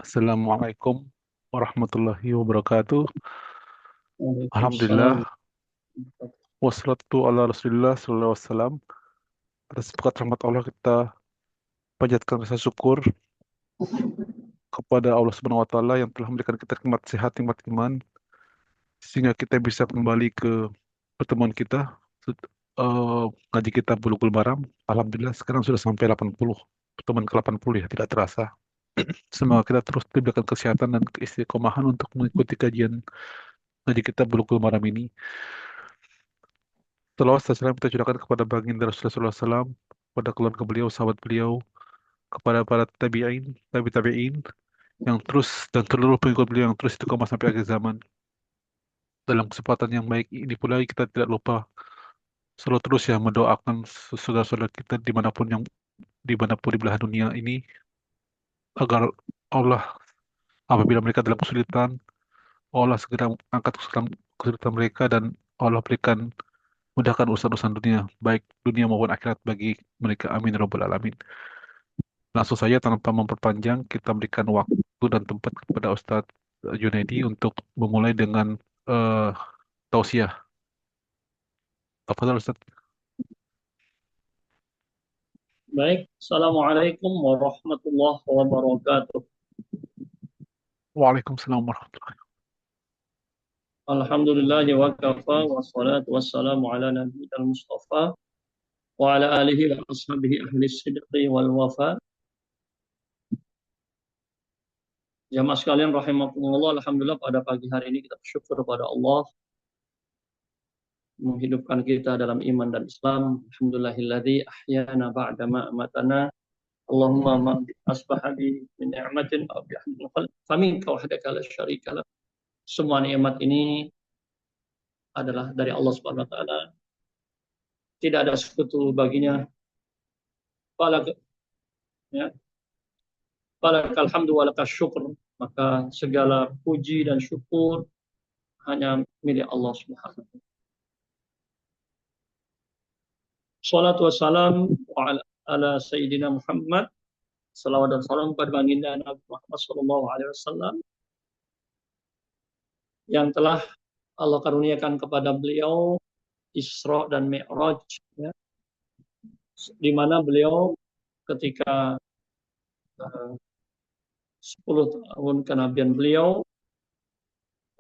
Assalamualaikum warahmatullahi wabarakatuh. Waalaikumsalam. Alhamdulillah, wassalatu ala rasulillah sallallahu alaihi wasallam. Atas berkat rahmat Allah kita panjatkan rasa syukur kepada Allah Subhanahu wa taala yang telah memberikan kita nikmat sehat, nikmat iman sehingga kita bisa kembali ke pertemuan kita eh, ngaji kita Bulughul Maram. Alhamdulillah sekarang sudah sampai 80 pertemuan ke-80 ya, tidak terasa. Semoga kita terus diberikan kesehatan dan keistiqomahan untuk mengikuti kajian ngaji kita Bulughul Maram ini. Salawat dan salam kita curahkan kepada baginda Rasulullah SAW, kepada keluarga beliau, sahabat beliau, kepada para tabi'in yang terus dan seluruh pengikut beliau yang terus istiqomah sampai akhir zaman. Dalam kesempatan yang baik ini pula kita tidak lupa selalu terus ya mendoakan saudara-saudara kita dimanapun di belahan dunia ini agar Allah apabila mereka dalam kesulitan, Allah segera angkat kesulitan mereka dan Allah berikan mudahkan urusan-urusan dunia, baik dunia maupun akhirat bagi mereka. Amin ya rabbal alamin. Langsung saja tanpa memperpanjang, kita berikan waktu dan tempat kepada Ustadz Junaidi untuk memulai dengan eh tausiah. Tafadhal Ustadz. Baik, Assalamualaikum warahmatullahi wabarakatuh. Waalaikumsalam warahmatullahi Alhamdulillahi wa kafa wa salatu wassalamu ala nabiyyil mustafa wa ala alihi wa ashabihi ahli sidqi wal wafa. Jamaah sekalian rahimakumullah, alhamdulillah pada pagi hari ini kita bersyukur kepada Allah menghidupkan kita dalam iman dan Islam. Alhamdulillahilladzi ahyana ba'da ma amatana. Allahumma ma asbaha bi min ni'matin aw bi ahadin faminka wahdaka la syarika lak. Semua nikmat ini adalah dari Allah Subhanahu wa taala. Tidak ada sekutu baginya. Falak ya, falakal hamdu wa lakas syukur. Maka segala puji dan syukur hanya milik Allah Subhanahu wa taala. Salatu wassalam ala sayyidina Muhammad. Salawat dan salam kepada baginda Nabi Muhammad sallallahu alaihi wasallam yang telah Allah karuniakan kepada beliau Isra dan Mi'raj, ya, di mana beliau ketika 10 tahun kenabian beliau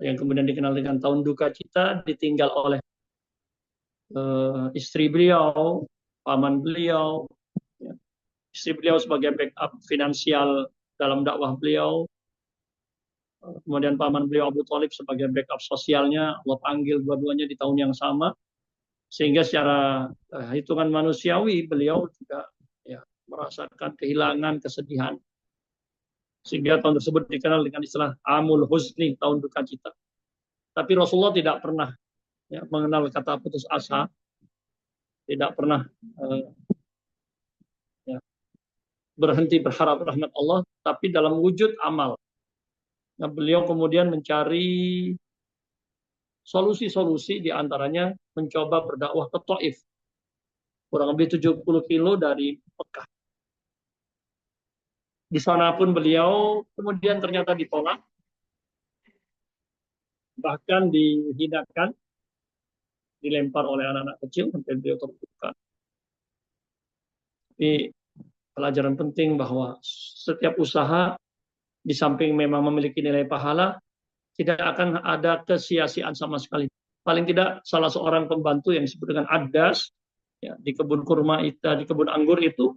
yang kemudian dikenal dengan tahun duka cita, ditinggal oleh istri beliau, paman beliau, ya. Istri beliau sebagai backup finansial dalam dakwah beliau, kemudian paman beliau Abu Thalib sebagai backup sosialnya. Allah panggil dua-duanya di tahun yang sama, sehingga secara hitungan manusiawi beliau juga ya merasakan kehilangan, kesedihan, sehingga tahun tersebut dikenal dengan istilah Amul Huzni, tahun duka cita. Tapi Rasulullah tidak pernah ya, mengenal kata putus asa, tidak pernah ya, berhenti berharap rahmat Allah, tapi dalam wujud amal. Nah, beliau kemudian mencari solusi-solusi, diantaranya mencoba berdakwah ke Taif, kurang lebih 70 kilo dari Mekah. Di sana pun beliau kemudian ternyata ditolak, bahkan dihinakan, dilempar oleh anak-anak kecil sampai beliau terluka. Tapi pelajaran penting bahwa setiap usaha di samping memang memiliki nilai pahala, tidak akan ada kesia-siaan sama sekali. Paling tidak salah seorang pembantu yang disebut dengan Adas, ya, di kebun kurma itu, di kebun anggur itu,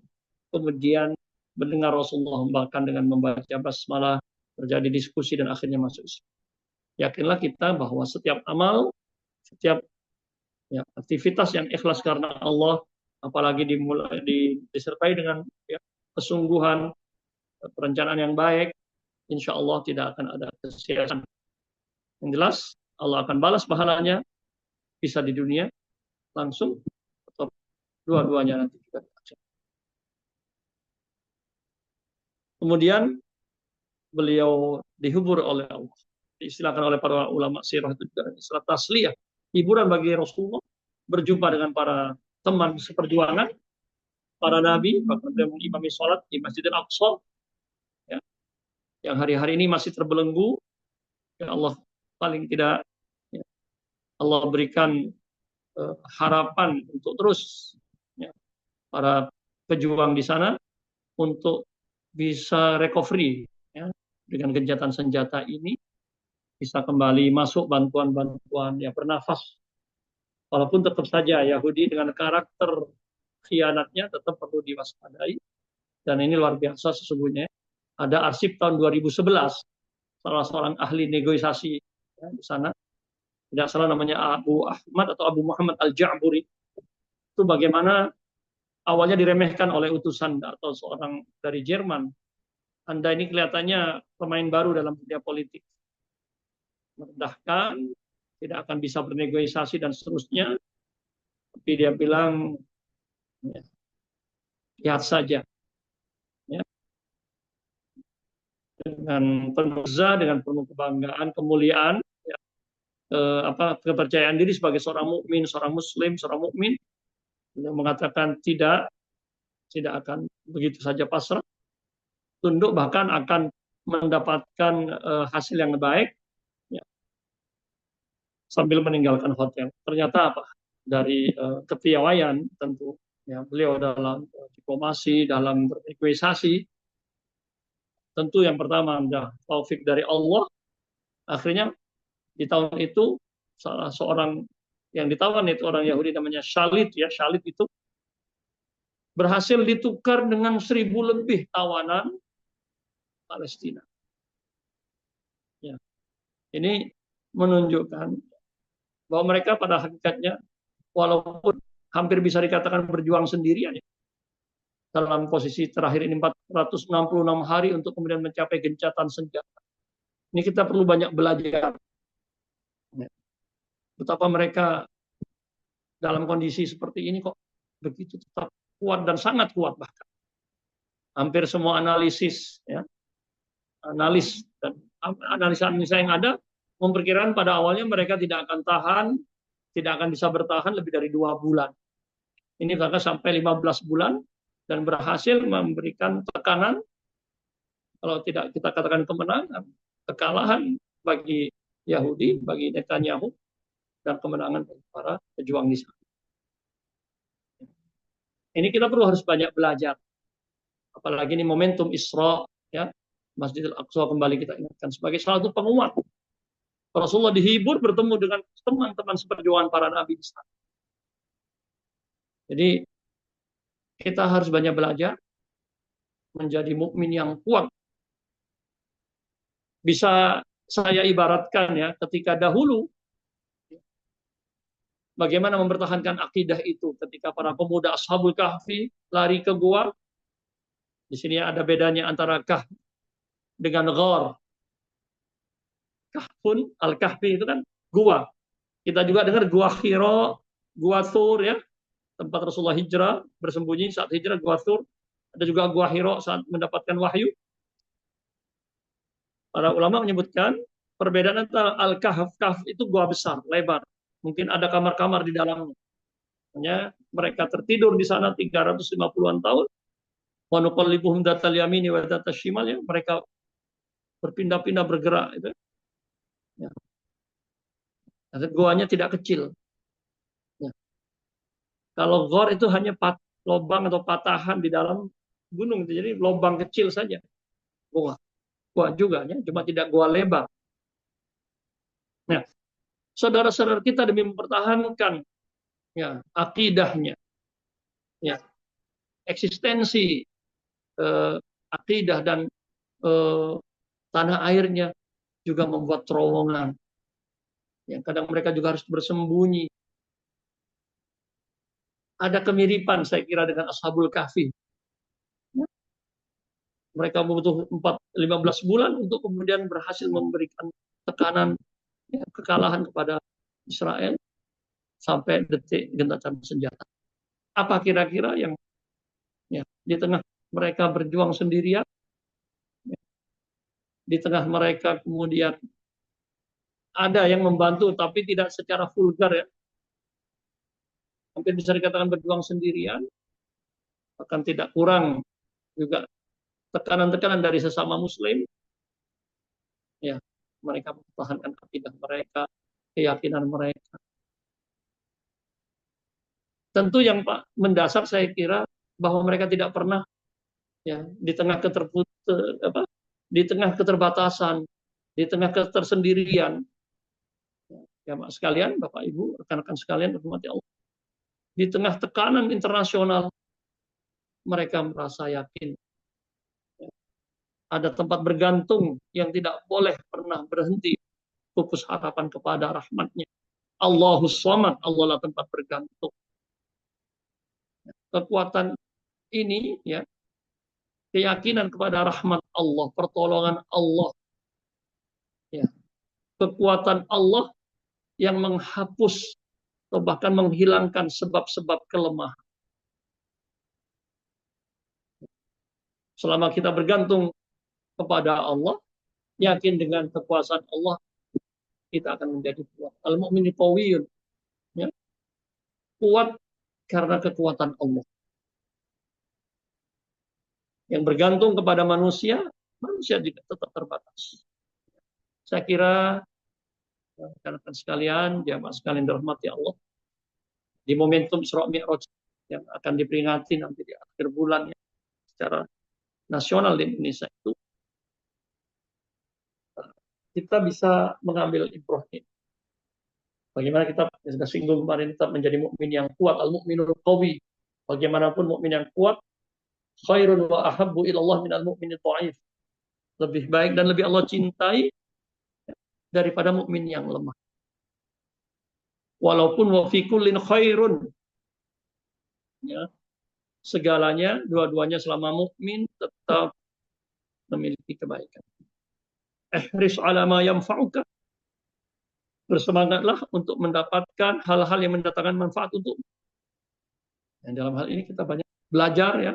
kemudian mendengar Rasulullah bahkan dengan membaca basmalah, terjadi diskusi dan akhirnya masuk Islam. Yakinlah kita bahwa setiap amal, setiap ya, aktivitas yang ikhlas karena Allah, apalagi disertai dengan ya, kesungguhan, perencanaan yang baik, insya Allah tidak akan ada kesia-siaan. Yang jelas Allah akan balas pahalanya, bisa di dunia langsung atau dua-duanya nanti juga. Kemudian beliau dihibur oleh Allah. Diistilahkan oleh para ulama sirah itu juga istilah tasliyah, hiburan bagi Rasulullah, berjumpa dengan para teman seperjuangan, para nabi, bahkan beliau mengimami sholat di Masjidil Aqsa, ya. yang hari-hari ini masih terbelenggu. Ya Allah, paling tidak ya, Allah berikan harapan untuk terus ya, para pejuang di sana untuk bisa recovery ya, dengan gencatan senjata ini, bisa kembali masuk bantuan-bantuan yang bernafas. Walaupun tetap saja Yahudi dengan karakter khianatnya tetap perlu diwaspadai. Dan ini luar biasa sesungguhnya. Ada arsip tahun 2011, salah seorang ahli negosiasi ya, di sana, tidak salah namanya Abu Ahmad atau Abu Muhammad Al-Ja'buri. Itu bagaimana awalnya diremehkan oleh utusan atau seorang dari Jerman. Anda ini kelihatannya pemain baru dalam dunia politik. Merendahkan, tidak akan bisa bernegosiasi dan seterusnya. Tapi dia bilang, ya, lihat saja. Ya, dengan penuh dengan penuh kebanggaan, kemuliaan, ya, kepercayaan diri sebagai seorang mukmin, seorang muslim, seorang mukmin, beliau mengatakan tidak akan begitu saja pasrah, tunduk, bahkan akan mendapatkan hasil yang baik ya, sambil meninggalkan hotel. Ternyata apa? Dari kepiawaian tentu ya, beliau dalam diplomasi, dalam bernegosiasi, tentu yang pertama adalah taufik dari Allah. Akhirnya di tahun itu salah seorang yang ditawan itu orang Yahudi namanya Shalit ya, Shalit itu berhasil ditukar dengan 1.000 lebih tawanan Palestina. Ya. Ini menunjukkan bahwa mereka pada hakikatnya walaupun hampir bisa dikatakan berjuang sendirian ya, dalam posisi terakhir ini 466 hari untuk kemudian mencapai gencatan senjata. Ini kita perlu banyak belajar. Ya. Betapa mereka dalam kondisi seperti ini kok begitu tetap kuat dan sangat kuat bahkan. Hampir semua analisis ya, analisa yang ada memperkirakan pada awalnya mereka tidak akan bisa bertahan lebih dari 2 bulan. Ini bahkan sampai 15 bulan dan berhasil memberikan tekanan, kalau tidak kita katakan kemenangan, kekalahan bagi Yahudi, bagi Netanyahu, dan kemenangan bagi para pejuang di sana. Ini kita perlu harus banyak belajar. Apalagi ini momentum Isra, ya, Masjidil Aqsa kembali kita ingatkan sebagai salah satu penguat. Rasulullah dihibur bertemu dengan teman-teman seperjuangan para nabi di sana. Jadi kita harus banyak belajar menjadi mukmin yang kuat. Bisa saya ibaratkan ya, ketika dahulu bagaimana mempertahankan akidah itu ketika para pemuda Ashabul Kahfi lari ke gua. Di sini ada bedanya antara Kahf dengan Ghar. Kahfun, Al-Kahfi itu kan gua. Kita juga dengar gua Hira, gua Thur ya, tempat Rasulullah hijrah, bersembunyi saat hijrah, gua Thur. Ada juga gua Hira saat mendapatkan wahyu. Para ulama menyebutkan perbedaan antara Al-Kahf, Kahf itu gua besar, lebar. Mungkin ada kamar-kamar di dalamnya. Hanya mereka tertidur di sana 350-an tahun. Wa nuqallibuhum datal yamini wa datal shimal ya, mereka berpindah-pindah bergerak itu. Ya. Goanya tidak kecil. Ya. Kalau gor itu hanya lubang atau patahan di dalam gunung, jadi lubang kecil saja. Gua juga ya, cuma tidak gua lebar. Nah, saudara-saudara kita demi mempertahankan ya akidahnya, ya eksistensi akidah dan tanah airnya juga membuat terowongan. Yang kadang mereka juga harus bersembunyi. Ada kemiripan saya kira dengan Ashabul Kahfi. Mereka butuh 15 bulan untuk kemudian berhasil memberikan tekanan ya, kekalahan kepada Israel sampai detik gentakan senjata. Apa kira-kira yang ya, di tengah mereka berjuang sendirian, ya, di tengah mereka kemudian ada yang membantu tapi tidak secara vulgar ya, hampir bisa dikatakan berjuang sendirian, bahkan tidak kurang juga tekanan-tekanan dari sesama muslim, mereka mempertahankan akidah mereka, keyakinan mereka. Tentu yang mendasar saya kira bahwa mereka tidak pernah ya di tengah di tengah keterbatasan, di tengah ketersendirian, ya Pak sekalian, Bapak Ibu, rekan-rekan sekalian, rahmati Allah, di tengah tekanan internasional mereka merasa yakin ya, ada tempat bergantung yang tidak boleh pernah berhenti, pupus harapan kepada rahmatnya. Allahus Samad, Allah lah tempat bergantung. Kekuatan ini ya, keyakinan kepada rahmat Allah, pertolongan Allah, ya, kekuatan Allah yang menghapus atau bahkan menghilangkan sebab-sebab kelemahan. Selama kita bergantung kepada Allah, yakin dengan kekuasaan Allah, kita akan menjadi kuat. Al-mu'minu qawiyun, ya, kuat karena kekuatan Allah. Yang bergantung kepada manusia, manusia juga tetap terbatas. Saya kira rekan-rekan sekalian, jamaah sekalian dirahmati Allah, di momentum Isra Mi'raj yang akan diperingati nanti di akhir bulan ya, secara nasional di Indonesia itu, kita bisa mengambil ibrah ini. Bagaimana kita sudah singgung kemarin, kita menjadi mukmin yang kuat, al-mu'minul qawi. Bagaimanapun mukmin yang kuat, khairun wa ahabbu ilallah minal mu'minil dha'if. Lebih baik dan lebih Allah cintai daripada mukmin yang lemah. Walaupun wa fi kullin khairun, ya, segalanya, dua-duanya selama mukmin tetap memiliki kebaikan. Ihris ala ma yanfa'uka. Bersemangatlah untuk mendapatkan hal-hal yang mendatangkan manfaat untuk. Dan dalam hal ini kita banyak belajar ya.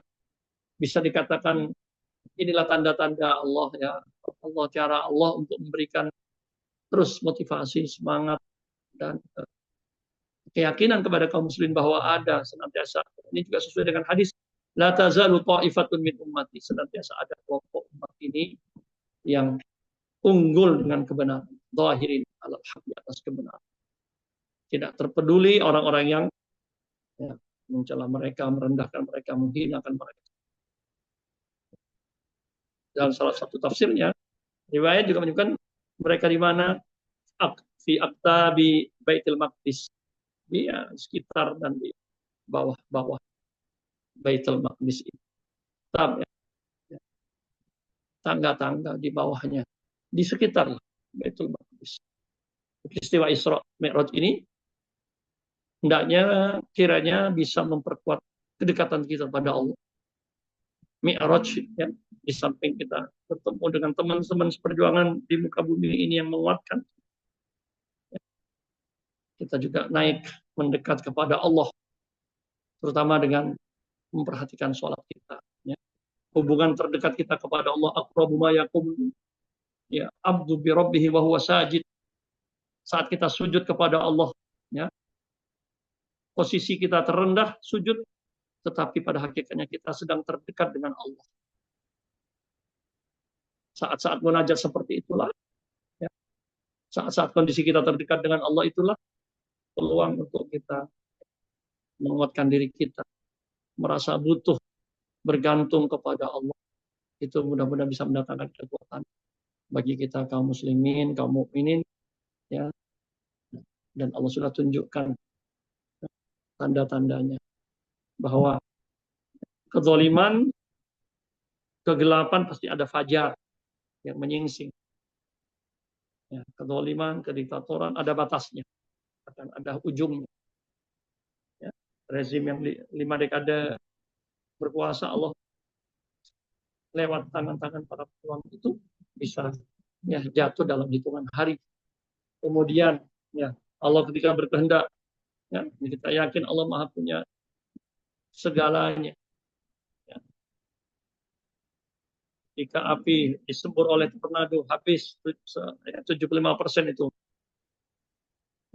Bisa dikatakan inilah tanda-tanda Allah ya. Allah, cara Allah untuk memberikan terus motivasi, semangat dan keyakinan kepada kaum muslimin bahwa ada senantiasa. Ini juga sesuai dengan hadis la tazalu ta'ifatun min ummati, senantiasa ada kelompok umat ini yang unggul dengan kebenaran, zahirin alal haq, di atas kebenaran. Tidak terpeduli orang-orang yang ya, mencela mereka, merendahkan mereka, menghinakan mereka. Dalam salah satu tafsirnya, riwayat juga menunjukkan mereka di mana fi aqtabi Baitul Maqdis, di sekitar dan di bawah-bawah Baitul Maqdis itu. Tangga-tangga di bawahnya, di sekitar Baitul Maqdis. Peristiwa Isra Mi'raj ini hendaknya kiranya bisa memperkuat kedekatan kita pada Allah. Mi'raj ya, di samping kita bertemu dengan teman-teman seperjuangan di muka bumi ini yang menguatkan, kita juga naik mendekat kepada Allah, terutama dengan memperhatikan sholat kita. Ya. Hubungan terdekat kita kepada Allah, aqrabu ma yakunu ya abdu bi rabbih wa huwa sajid. Saat kita sujud kepada Allah, ya, posisi kita terendah sujud, tetapi pada hakikatnya kita sedang terdekat dengan Allah. Saat-saat munajat seperti itulah, ya, saat-saat kondisi kita terdekat dengan Allah itulah peluang untuk kita menguatkan diri kita, merasa butuh, bergantung kepada Allah. Itu mudah-mudahan bisa mendatangkan kekuatan bagi kita kaum muslimin, kaum mukminin, ya. Dan Allah sudah tunjukkan tanda-tandanya bahwa kezaliman, kegelapan pasti ada fajar yang menyingsing. Ya, kezaliman, kediktatoran ada batasnya, akan ada ujungnya. Ya, rezim yang 5 dekade berkuasa, Allah lewat tangan-tangan para pejuang itu bisa ya jatuh dalam hitungan hari. Kemudian ya Allah ketika berkehendak, ya, kita yakin Allah Maha punya segalanya. Ya. Jika api disembur oleh tornado habis 75% itu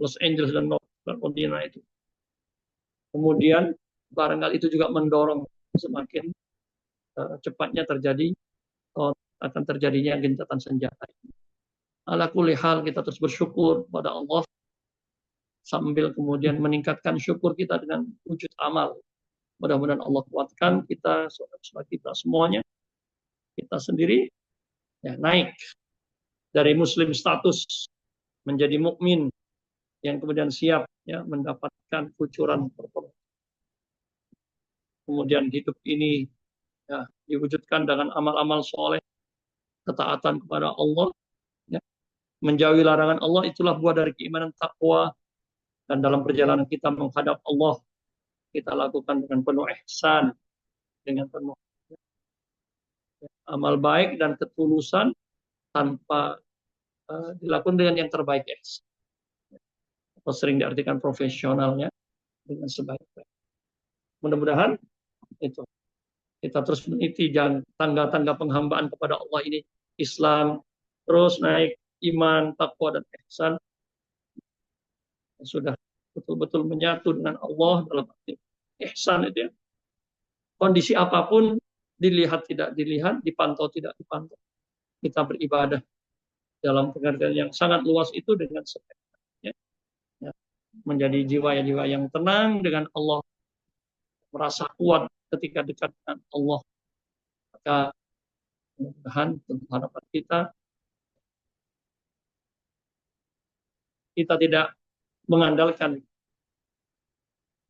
Los Angeles dan North Carolina itu. Kemudian barangkali itu juga mendorong semakin cepatnya akan terjadinya gencatan senjata. ala kulli hal kita terus bersyukur kepada Allah sambil kemudian meningkatkan syukur kita dengan wujud amal. Mudah-mudahan Allah kuatkan kita, saudara-saudara kita semuanya, kita sendiri ya, naik dari muslim status menjadi mukmin yang kemudian siap ya mendapatkan kucuran pertolongan. Kemudian hidup ini ya, diwujudkan dengan amal-amal soleh, ketaatan kepada Allah, ya, menjauhi larangan Allah, itulah buah dari keimanan takwa. Dan dalam perjalanan kita menghadap Allah, kita lakukan dengan penuh ihsan, dengan penuh amal baik dan ketulusan tanpa dilakukan dengan yang terbaik. Atau sering diartikan profesionalnya dengan sebaik-baik. Mudah-mudahan itu kita terus meniti jalan tangga-tangga penghambaan kepada Allah ini, Islam terus naik, iman, takwa dan ihsan sudah betul-betul menyatu dengan Allah dalam arti ihsan itu ya. Kondisi apapun, dilihat tidak dilihat, dipantau tidak dipantau, kita beribadah dalam pengertian yang sangat luas itu dengan sebaik-baiknya, ya. Menjadi jiwa-jiwa yang tenang dengan Allah, merasa kuat ketika dekat dengan Allah. Maka mudah-mudahan tentu harapan kita tidak mengandalkan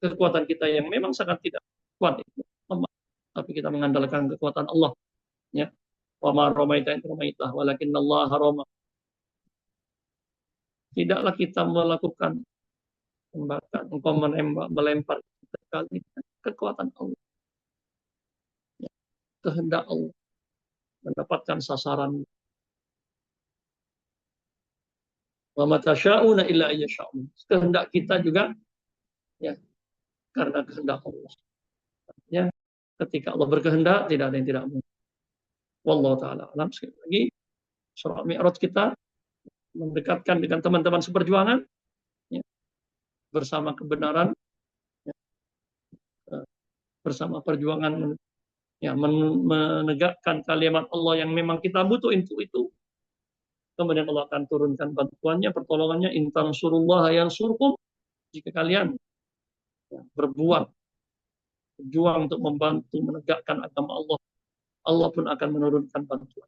kekuatan kita yang memang sangat tidak kuat itu lemah, tapi kita mengandalkan kekuatan Allah, ya. Wa ma ramaita id ramaita walakinnallaha rama. Tidaklah kita melakukan tembakan, engkau menembak, melempar, sekali kekuatan Allah, ya. Kehendak Allah mendapatkan sasaran. Wa ma tasyauna illa ayyasha'un. Kehendak kita juga ya karena kehendak Allah. Ya, ketika Allah berkehendak tidak ada yang tidak mungkin. Wallahu taala alam. Sekali lagi surah Mi'raj kita mendekatkan dengan teman-teman seperjuangan, ya, bersama kebenaran, ya, bersama perjuangan, ya, menegakkan kalimat Allah yang memang kita butuh itu. Kemudian Allah akan turunkan bantuannya, pertolongannya. In tansurullaha yansurkum. Jika kalian ya, berjuang untuk membantu menegakkan agama Allah, Allah pun akan menurunkan bantuan.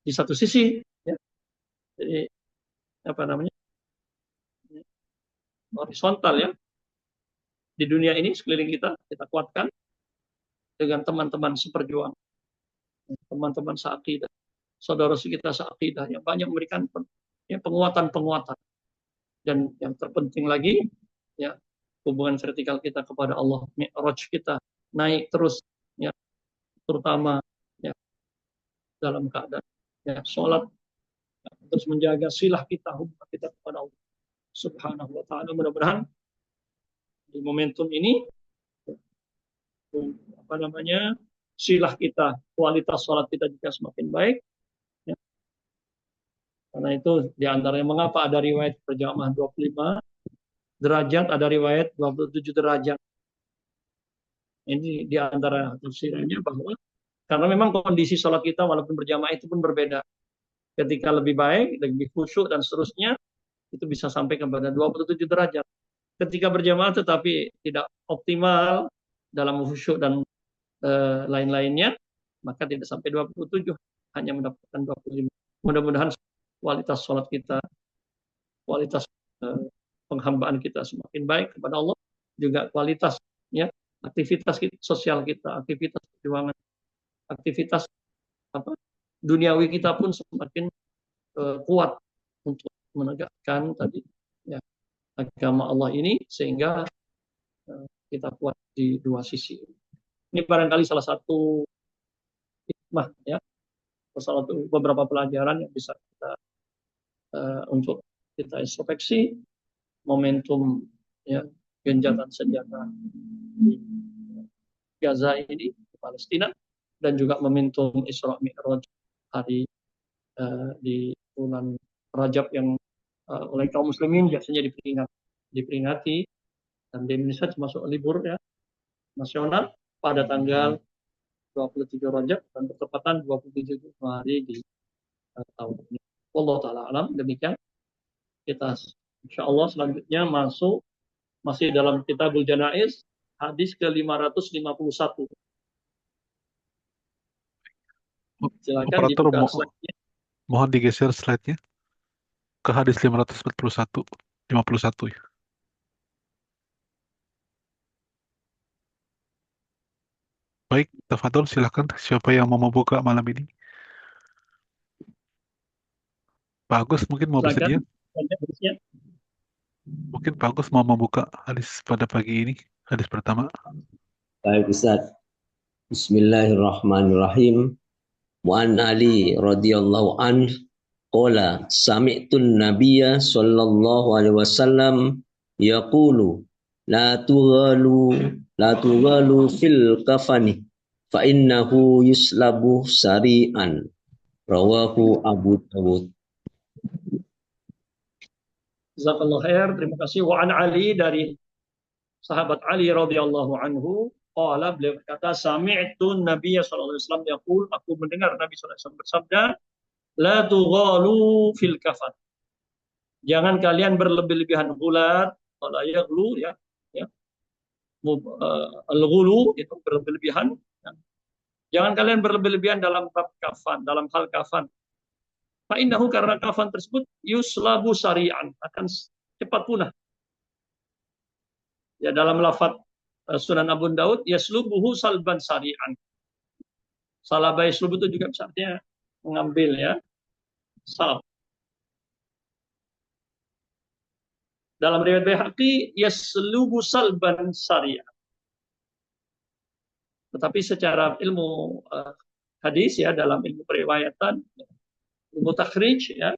Di satu sisi, ya, jadi apa namanya, horizontal ya, di dunia ini sekeliling kita kuatkan dengan teman-teman seperjuangan, teman-teman seakidah, saudara kita seakidah yang banyak memberikan ya, penguatan. Dan yang terpenting lagi, ya, hubungan vertikal kita kepada Allah, mi'raj kita naik terus, ya, terutama ya, dalam keadaan ya, sholat, ya, terus menjaga silah kita, hubungan kita kepada Allah Subhanahu wa taala. Mudah-mudahan di momentum ini apa namanya, silah kita, kualitas sholat kita juga semakin baik, ya. Karena itu diantaranya mengapa ada riwayat berjamaah 25 derajat, ada riwayat 27 derajat. Ini diantara tafsirannya bahwa karena memang kondisi sholat kita walaupun berjamaah itu pun berbeda. Ketika lebih baik, lebih khusyuk dan seterusnya, itu bisa sampai kepada 27 derajat. Ketika berjamaah tetapi tidak optimal dalam khusyuk dan lain-lainnya, maka tidak sampai 27, hanya mendapatkan 25. Mudah-mudahan kualitas sholat kita, kualitas penghambaan kita semakin baik kepada Allah, juga kualitas ya aktivitas sosial kita, aktivitas perjuangan, aktivitas apa duniawi kita pun semakin kuat untuk menegakkan tadi ya agama Allah ini, sehingga kita kuat di dua sisi. Ini barangkali salah satu hikmah ya, salah satu beberapa pelajaran yang bisa kita untuk kita introspeksi momentum ya gencatan senjata di Gaza ini, di Palestina, dan juga momentum Isra Mi'raj hari di bulan Rajab yang oleh kaum muslimin biasanya diperingati, dan di Indonesia termasuk libur ya nasional pada tanggal 23 Rajab dan bertepatan 27 Februari di tahun ini. Wallahu taala alam, demikian kita insyaallah selanjutnya masih dalam Kitabul Janaiz hadis ke-551. Silakan Operator dibuka slide-nya. mohon digeser slide-nya ke hadis 541, 51 ya. Baik, tafadhol silakan. Siapa yang mau membuka malam ini? Pak Agus mungkin mau bersedia? Silakan. Hadisnya. Mungkin Pak Agus mau membuka hadis pada pagi ini, hadis pertama. Baik Ustaz. Bismillahirrahmanirrahim. Wa an Ali radhiyallahu an qala sami'tun nabiyya sallallahu alaihi wasallam yaqulu la tughalu fil kafani fa innahu yuslabu sari'an, rawahu Abu Dawud. Jazakallahu khair, terima kasih. Wa an Ali, dari sahabat Ali radhiyallahu anhu, qala, beliau berkata, sami'tu Nabiy sallallahu alaihi wasallam yaqul, aku mendengar Nabi sallallahu alaihi wasallam bersabda, la tughalu fil kafan. Jangan kalian berlebih-lebihan, gulat, wala yaghlu, ya. Al-ghulu itu berlebih-lebihan. Ya. Jangan kalian berlebih-lebihan dalam bab kafan, dalam hal kafan. Fa innahu, karena kafan tersebut yuslabu sari'an, akan cepat punah. Ya, dalam lafaz Sunan Abu Daud, yaslubuhu salban sari'an. Salaba yaslub itu juga bisa artinya mengambil, ya. Salab. Dalam riwayat Baihaqi, yaslubu salban sari'an. Tetapi secara ilmu hadis, ya, dalam ilmu periwayatan, ilmu takhrij, ya,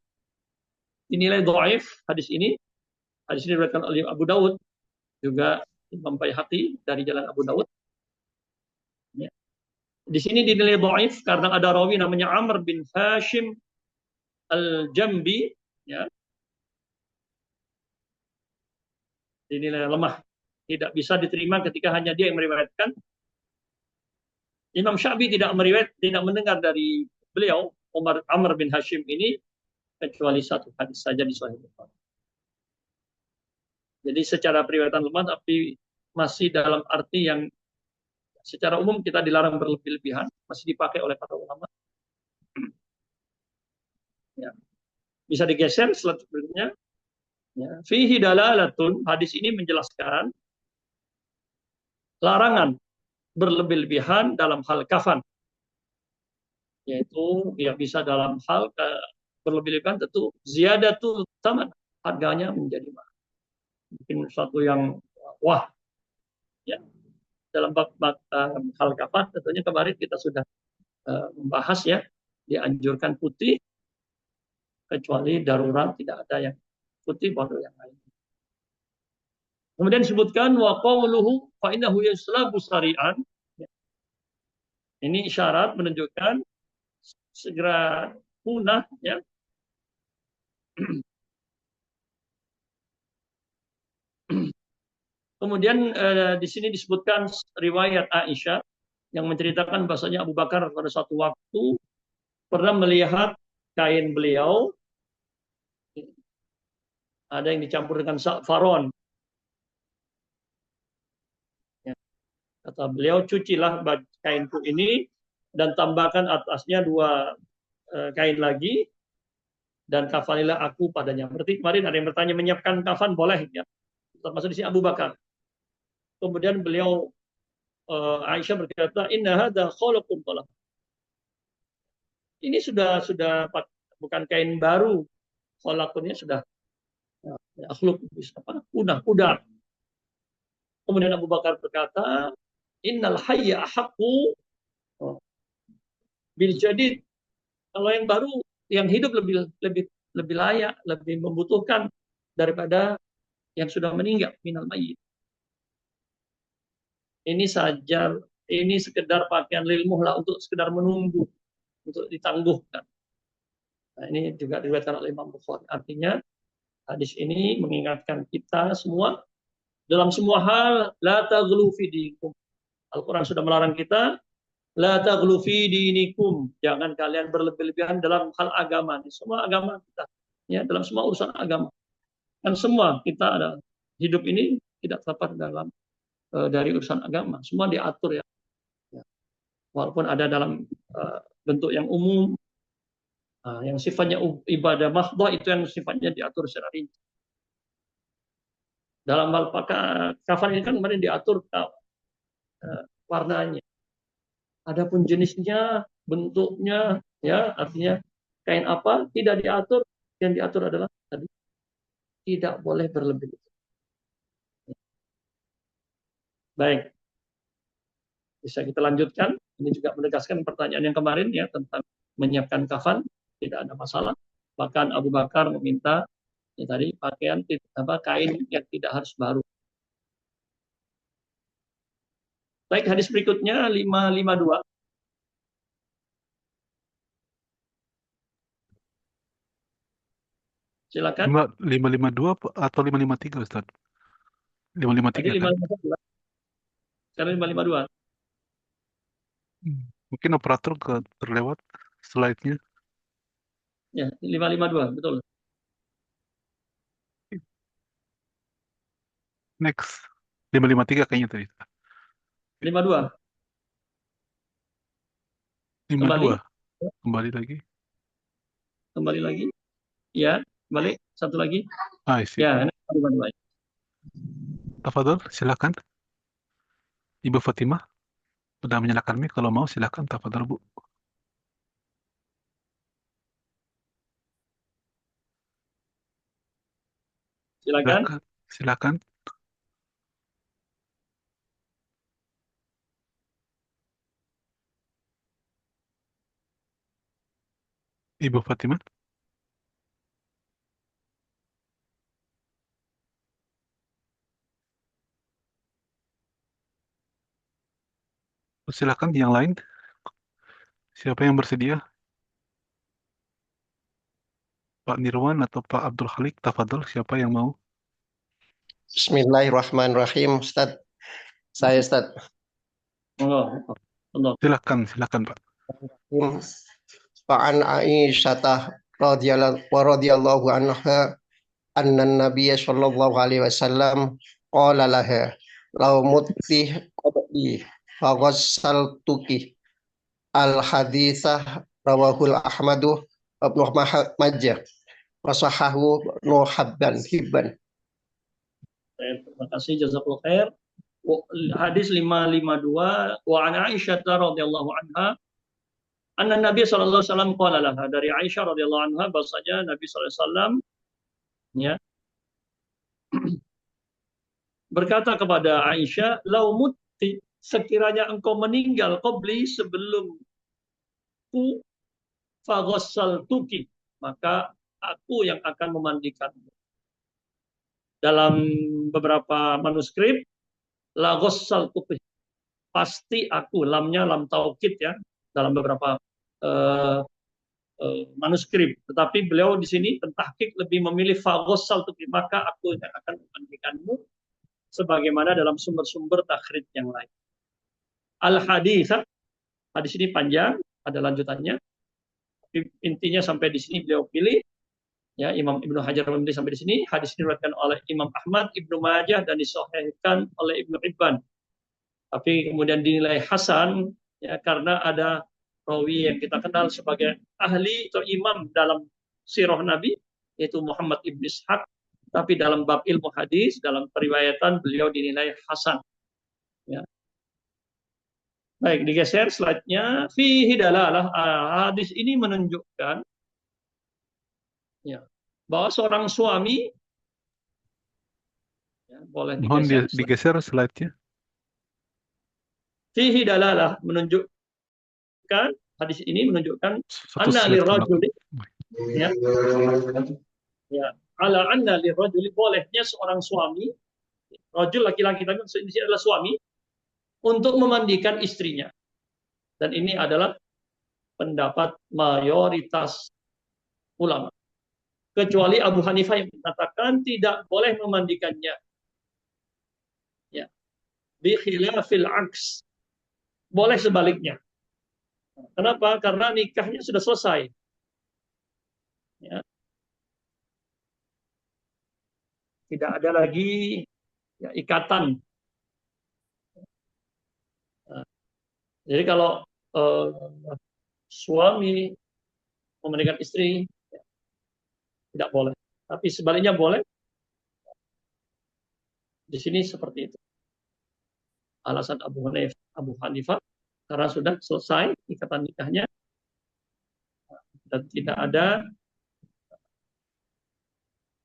dinilai dhaif hadis ini. Hadis ini diriwayatkan oleh Abu Daud, juga Imam Baihaqi dari jalan Abu Daud. Ya. Di sini dinilai dhaif karena ada rawi namanya Amr bin Hashim Al-Jambi, ya. Dinilai lemah, tidak bisa diterima ketika hanya dia yang meriwayatkan. Imam Syafi'i tidak mendengar dari beliau Amr bin Hashim ini kecuali satu hadis saja di Sahih Bukhari. Jadi secara periwayatan lemah, tapi masih dalam arti yang secara umum kita dilarang berlebih-lebihan, masih dipakai oleh para ulama. Ya. Bisa digeser slide berikutnya. Ya. Fihi dalalatun, hadis ini menjelaskan larangan berlebih-lebihan dalam hal kafan. Yaitu yang bisa dalam hal berlebih-lebihan tentu ziyadatul taman, harganya menjadi mahal. Mungkin suatu yang wah, ya. Dalam bab hal kafan tentunya kemarin kita sudah membahas, ya, dianjurkan putih kecuali darurat, tidak ada yang putih baru yang lain. Kemudian disebutkan wa qawluhu fa innahu yuslabu sari'an. Ini isyarat menunjukkan segera punah, ya. Kemudian di sini disebutkan riwayat Aisyah yang menceritakan bahasanya Abu Bakar pada suatu waktu pernah melihat kain beliau ada yang dicampur dengan safaron. Ya. Kata beliau, cucilah kainku ini dan tambahkan atasnya 2 kain lagi dan kafanilah aku padanya. Berarti kemarin ada yang bertanya menyiapkan kafan boleh, ya. Termasuk di sini Abu Bakar. Kemudian beliau Aisyah berkata, inna hadza khalaqun talaq. Ini sudah bukan kain baru. Khalaqunnya sudah akhluk, punah, pudar. Kemudian Abu Bakar berkata, innal hayya ahaqqu bil jadid. Kalau yang baru, yang hidup lebih layak, lebih membutuhkan daripada yang sudah meninggal, minal mayyit. Ini saja, ini sekedar pakaian lil muhlah, untuk sekedar menunggu, untuk ditangguhkan. Nah, ini juga diriwayatkan oleh Imam Bukhari. Artinya hadis ini mengingatkan kita semua dalam semua hal, la taghlu fi dinikum. Al-Quran sudah melarang kita La taghlu fi dinikum. Jangan kalian berlebih-lebihan dalam hal agama. Semua agama kita. Ya, dalam semua urusan agama. Kan semua kita ada hidup ini tidak terlepas dalam dari urusan agama. Semua diatur ya. Ya. Walaupun ada dalam bentuk yang umum, yang sifatnya ibadah mahdoh itu yang sifatnya diatur secara rinci. Dalam hal kafan ini kan kemarin diatur warnanya. Adapun jenisnya, bentuknya, ya artinya kain apa tidak diatur. Yang diatur adalah tadi tidak boleh berlebih. Baik, bisa kita lanjutkan. Ini juga menegaskan pertanyaan yang kemarin ya tentang menyiapkan kafan, tidak ada masalah. Bahkan Abu Bakar meminta ya tadi pakaian kain yang tidak harus baru. Baik, hadis berikutnya 552. Silakan. 552 atau 553 Ustaz? Tadi 553 kan? 552. Sekarang 552. Mungkin operator terlewat slide-nya. Ya, 552, betul. Next. 553 kayaknya tadi. 52. 52. Kembali lagi. Kembali lagi. Ya, kembali. Satu lagi. I see. Ya, ini 52. Tafadhol, silakan. Ibu Fatimah sudah menyalakan mic, kalau mau silakan tafadhol Bu. Silakan. Silakan. Ibu Fatimah. Silakan yang lain. Siapa yang bersedia? Pak Nirwan atau Pak Abdul Khalik, tafadhol, siapa yang mau? Bismillahirrahmanirrahim, Ustaz. Saya Ustaz. Silakan Pak. Fa'an Aisyah radhiyallahu anha anna Nabiy sallallahu alaihi wasallam qala laha law mutti qabli fa ghassaltuki al haditsah rawahul Ahmadu Ibnu Majah wa sahahu Hibban. Terima kasih, jazakallahu khair. Hadis 552 wa an Aisyah radhiyallahu anha anna Nabi sallallahu alaihi wasallam qala laha, dari Aisyah radhiyallahu anha bahwasanya Nabi sallallahu alaihi wasallam ya berkata kepada Aisyah, lau mutti, sekiranya engkau meninggal qabli, sebelumku, fa ghassaltuki, maka aku yang akan memandikanmu. Dalam beberapa manuskrip la ghassaltuki, pasti aku, lamnya lam taukid ya dalam beberapa manuskrip, tetapi beliau di sini pentahqiq lebih memilih fa ghassaltuki, maka aku yang akan memandikanmu, sebagaimana dalam sumber-sumber takhrij yang lain. Al-haditsah, hadis ini panjang, ada lanjutannya. Intinya sampai di sini beliau pilih. Ya, Imam Ibnu Hajar memilih sampai di sini. Hadis ini diriwayatkan oleh Imam Ahmad, Ibnu Majah, dan disahihkan oleh Ibnu Hibban. Tapi kemudian dinilai hasan ya karena ada rawi yang kita kenal sebagai ahli atau imam dalam sirah Nabi, yaitu Muhammad ibn Ishaq. Tapi dalam bab ilmu hadis, dalam periwayatan beliau dinilai hasan. Ya. Baik, digeser slide-nya. Fihi dalalah, hadis ini menunjukkan ya, bahwa seorang suami ya, boleh Mohon digeser slide-nya. Fihi dalalah, menunjukkan, hadis ini menunjukkan anna lirrajuli ya, ya, ala anna lirrajuli, bolehnya seorang suami, rajul laki-laki tapi di sini adalah suami, untuk memandikan istrinya. Dan ini adalah pendapat mayoritas ulama. Kecuali Abu Hanifah yang mengatakan tidak boleh memandikannya. Ya. Bi khilafil aks. Boleh sebaliknya. Kenapa? Karena nikahnya sudah selesai. Ya, tidak ada lagi ya, ikatan. Nah, jadi kalau eh, suami memenikkan istri ya, tidak boleh. Tapi sebaliknya boleh. Di sini seperti itu. Alasan Abu Hanifah karena sudah selesai ikatan nikahnya dan tidak ada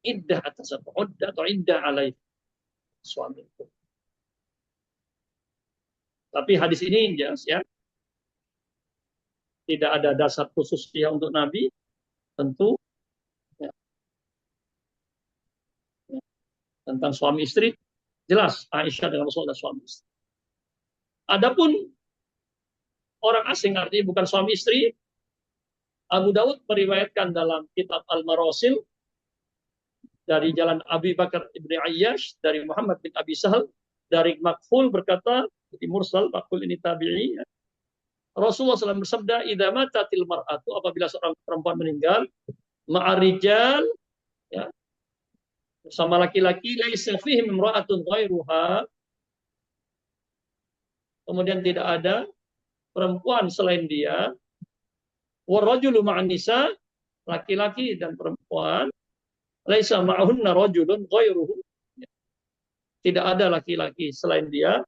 iddah atas atau iddah alaih suami itu. Tapi hadis ini jelas ya, tidak ada dasar khusus dia untuk Nabi, tentu ya, ya, tentang suami istri jelas Aisyah dengan Rasulullah suami istri. Adapun orang asing artinya bukan suami istri, Abu Dawud meriwayatkan dalam kitab Al-Marasil dari jalan Abi Bakar ibni Ayyash dari Muhammad bin Abi Sahal dari Makhul berkata di mursal Makhul ini tabi'i ya. Rasulullah SAW bersabda idza matatil mar'atu apabila seorang perempuan meninggal ma'arijal ya bersama laki-laki laisa fihim imra'atun ghairuha kemudian tidak ada perempuan selain dia warajulu ma'an nisa laki-laki dan perempuan laisa ma'ahunna rajulun ghairuhu tidak ada laki-laki selain dia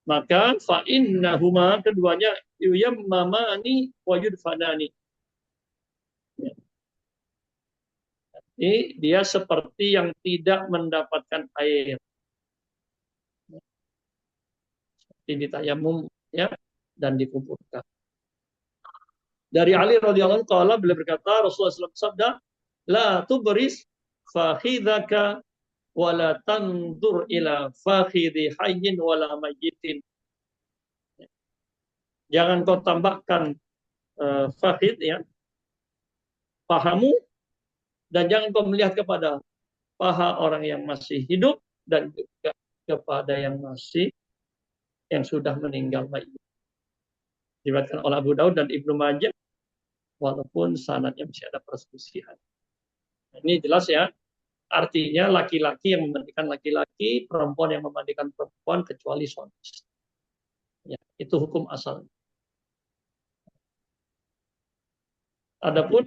maka fa innahuma keduanya yuyammamani wa yudfanani ya. Jadi dia seperti yang tidak mendapatkan air seperti ditayamum ya dan dikuburkan. Dari Ali radhiyallahu anhu beliau berkata Rasulullah SAW bersabda la tubris fakhidaka wala tandur ila fakhidhi hayyin wala mayyitin. Jangan kau tambahkan fakhid ya pahamu dan jangan kau melihat kepada paha orang yang masih hidup dan juga kepada yang sudah meninggal mayit. Diriwayatkan oleh Abu Daud dan Ibnu Majah walaupun sanadnya masih ada perselisihan. Ini jelas ya. Artinya laki-laki yang memandikan laki-laki, perempuan yang memandikan perempuan kecuali suami. Ya, itu hukum asal. Adapun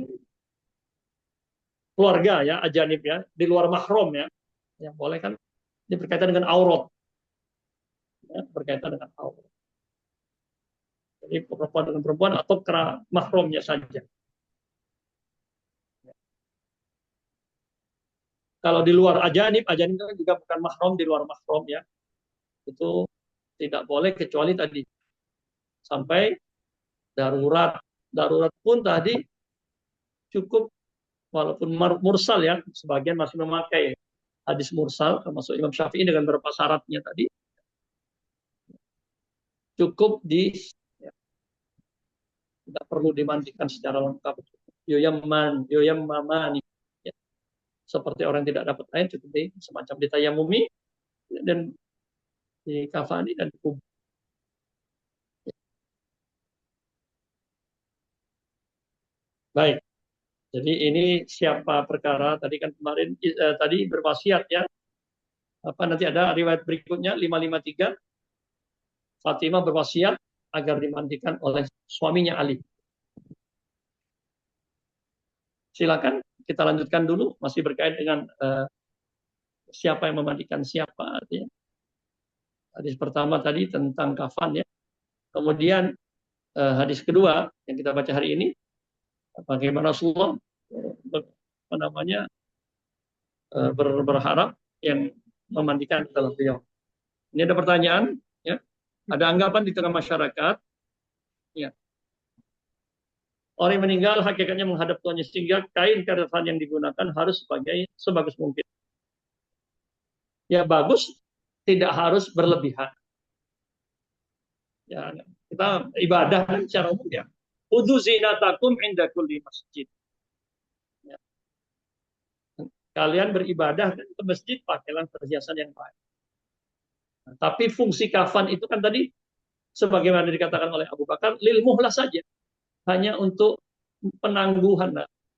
keluarga ya, ajanib ya, di luar mahram ya, yang boleh kan ini berkaitan dengan aurat. Ya, berkaitan dengan aurat. Jadi perempuan dengan perempuan atau mahramnya saja. Kalau di luar ajanib kan juga bukan mahram di luar mahram ya. Itu tidak boleh kecuali tadi sampai darurat. Darurat pun tadi cukup walaupun mursal ya, sebagian masih memakai hadis mursal termasuk Imam Syafi'i dengan beberapa syaratnya tadi. Cukup ya, tidak perlu dimandikan secara lengkap. Yoyammamani ya. Seperti orang tidak dapat air cukup semacam ditayamumi dan dikafani dan dikubur. Baik. Jadi ini siapa perkara tadi kan kemarin tadi berwasiat ya. Apa nanti ada riwayat berikutnya 553 Fatimah berwasiat agar dimandikan oleh suaminya Ali. Silakan kita lanjutkan dulu masih berkait dengan siapa yang memandikan siapa artinya. Hadis pertama tadi tentang kafan ya. Kemudian hadis kedua yang kita baca hari ini bagaimana Rasulullah berharap yang memandikan dalam beliau. Ini ada pertanyaan ya. Ada anggapan di tengah masyarakat ya. Orang yang meninggal hakikatnya menghadap Tuhannya sehingga kain kafan yang digunakan harus sebagus mungkin. Ya bagus, tidak harus berlebihan. Ya, kita ibadah kan secara umum ya. Udzu zinatakum inda kulli masjid. Ya. Kalian beribadah kan ke masjid pakailah perhiasan yang baik. Nah, tapi fungsi kafan itu kan tadi sebagaimana dikatakan oleh Abu Bakar, lil muhlah saja, hanya untuk penangguhan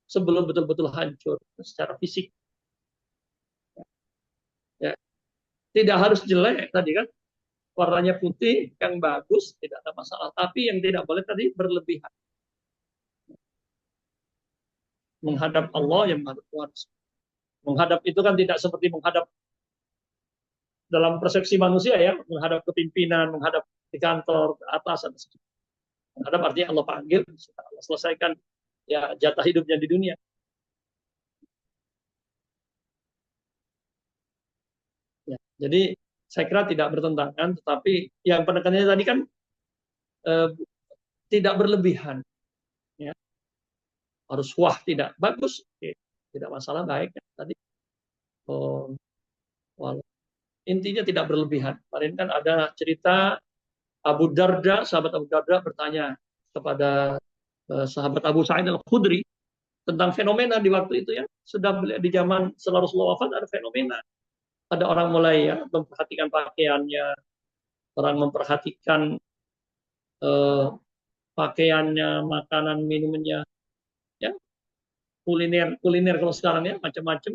sebelum betul-betul hancur secara fisik. Ya. Tidak harus jelek tadi kan, warnanya putih yang bagus tidak ada masalah, tapi yang tidak boleh tadi berlebihan menghadap Allah yang menghadap Tuhan. Menghadap itu kan tidak seperti menghadap dalam persepsi manusia ya, menghadap ke pimpinan, menghadap di kantor, ke atasan. Menghadap artinya Allah panggil, Allah selesaikan ya jatah hidupnya di dunia. Ya, jadi saya kira tidak bertentangan, tetapi yang penekanannya tadi kan tidak berlebihan. Ya. Harus wah tidak bagus, tidak masalah, baik ya. Tadi intinya tidak berlebihan. Kemarin kan ada cerita Abu Darda, sahabat Abu Darda bertanya kepada sahabat Abu Sa'id Al-Khudri tentang fenomena di waktu itu ya. Sudah di zaman setelah Rasulullah wafat ada fenomena. Ada orang mulai ya memperhatikan pakaiannya, orang memperhatikan pakaiannya, makanan, minumnya, ya kuliner kalau sekarang ya macam-macam.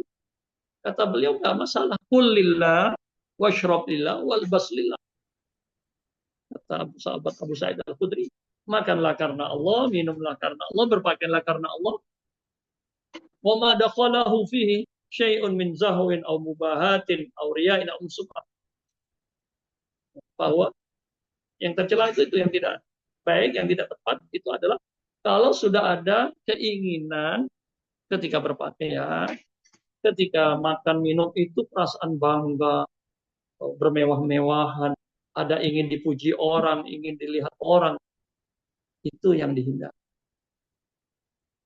Kata beliau nggak masalah. Kulillah, washrab lillah, walbas lillah. Kata sahabat Abu Sa'id Al-Khudri, makanlah karena Allah, minumlah karena Allah, berpakaianlah karena Allah. Wa ma dakhalahu fihi syai'un min zahwin aw mubahatin aw riya'in aw sum'ah. Bahwa yang tercela itu yang tidak baik, yang tidak tepat itu adalah kalau sudah ada keinginan ketika berpakaian, ketika makan minum itu perasaan bangga, bermewah-mewahan, ada ingin dipuji orang, ingin dilihat orang, itu yang dihindari.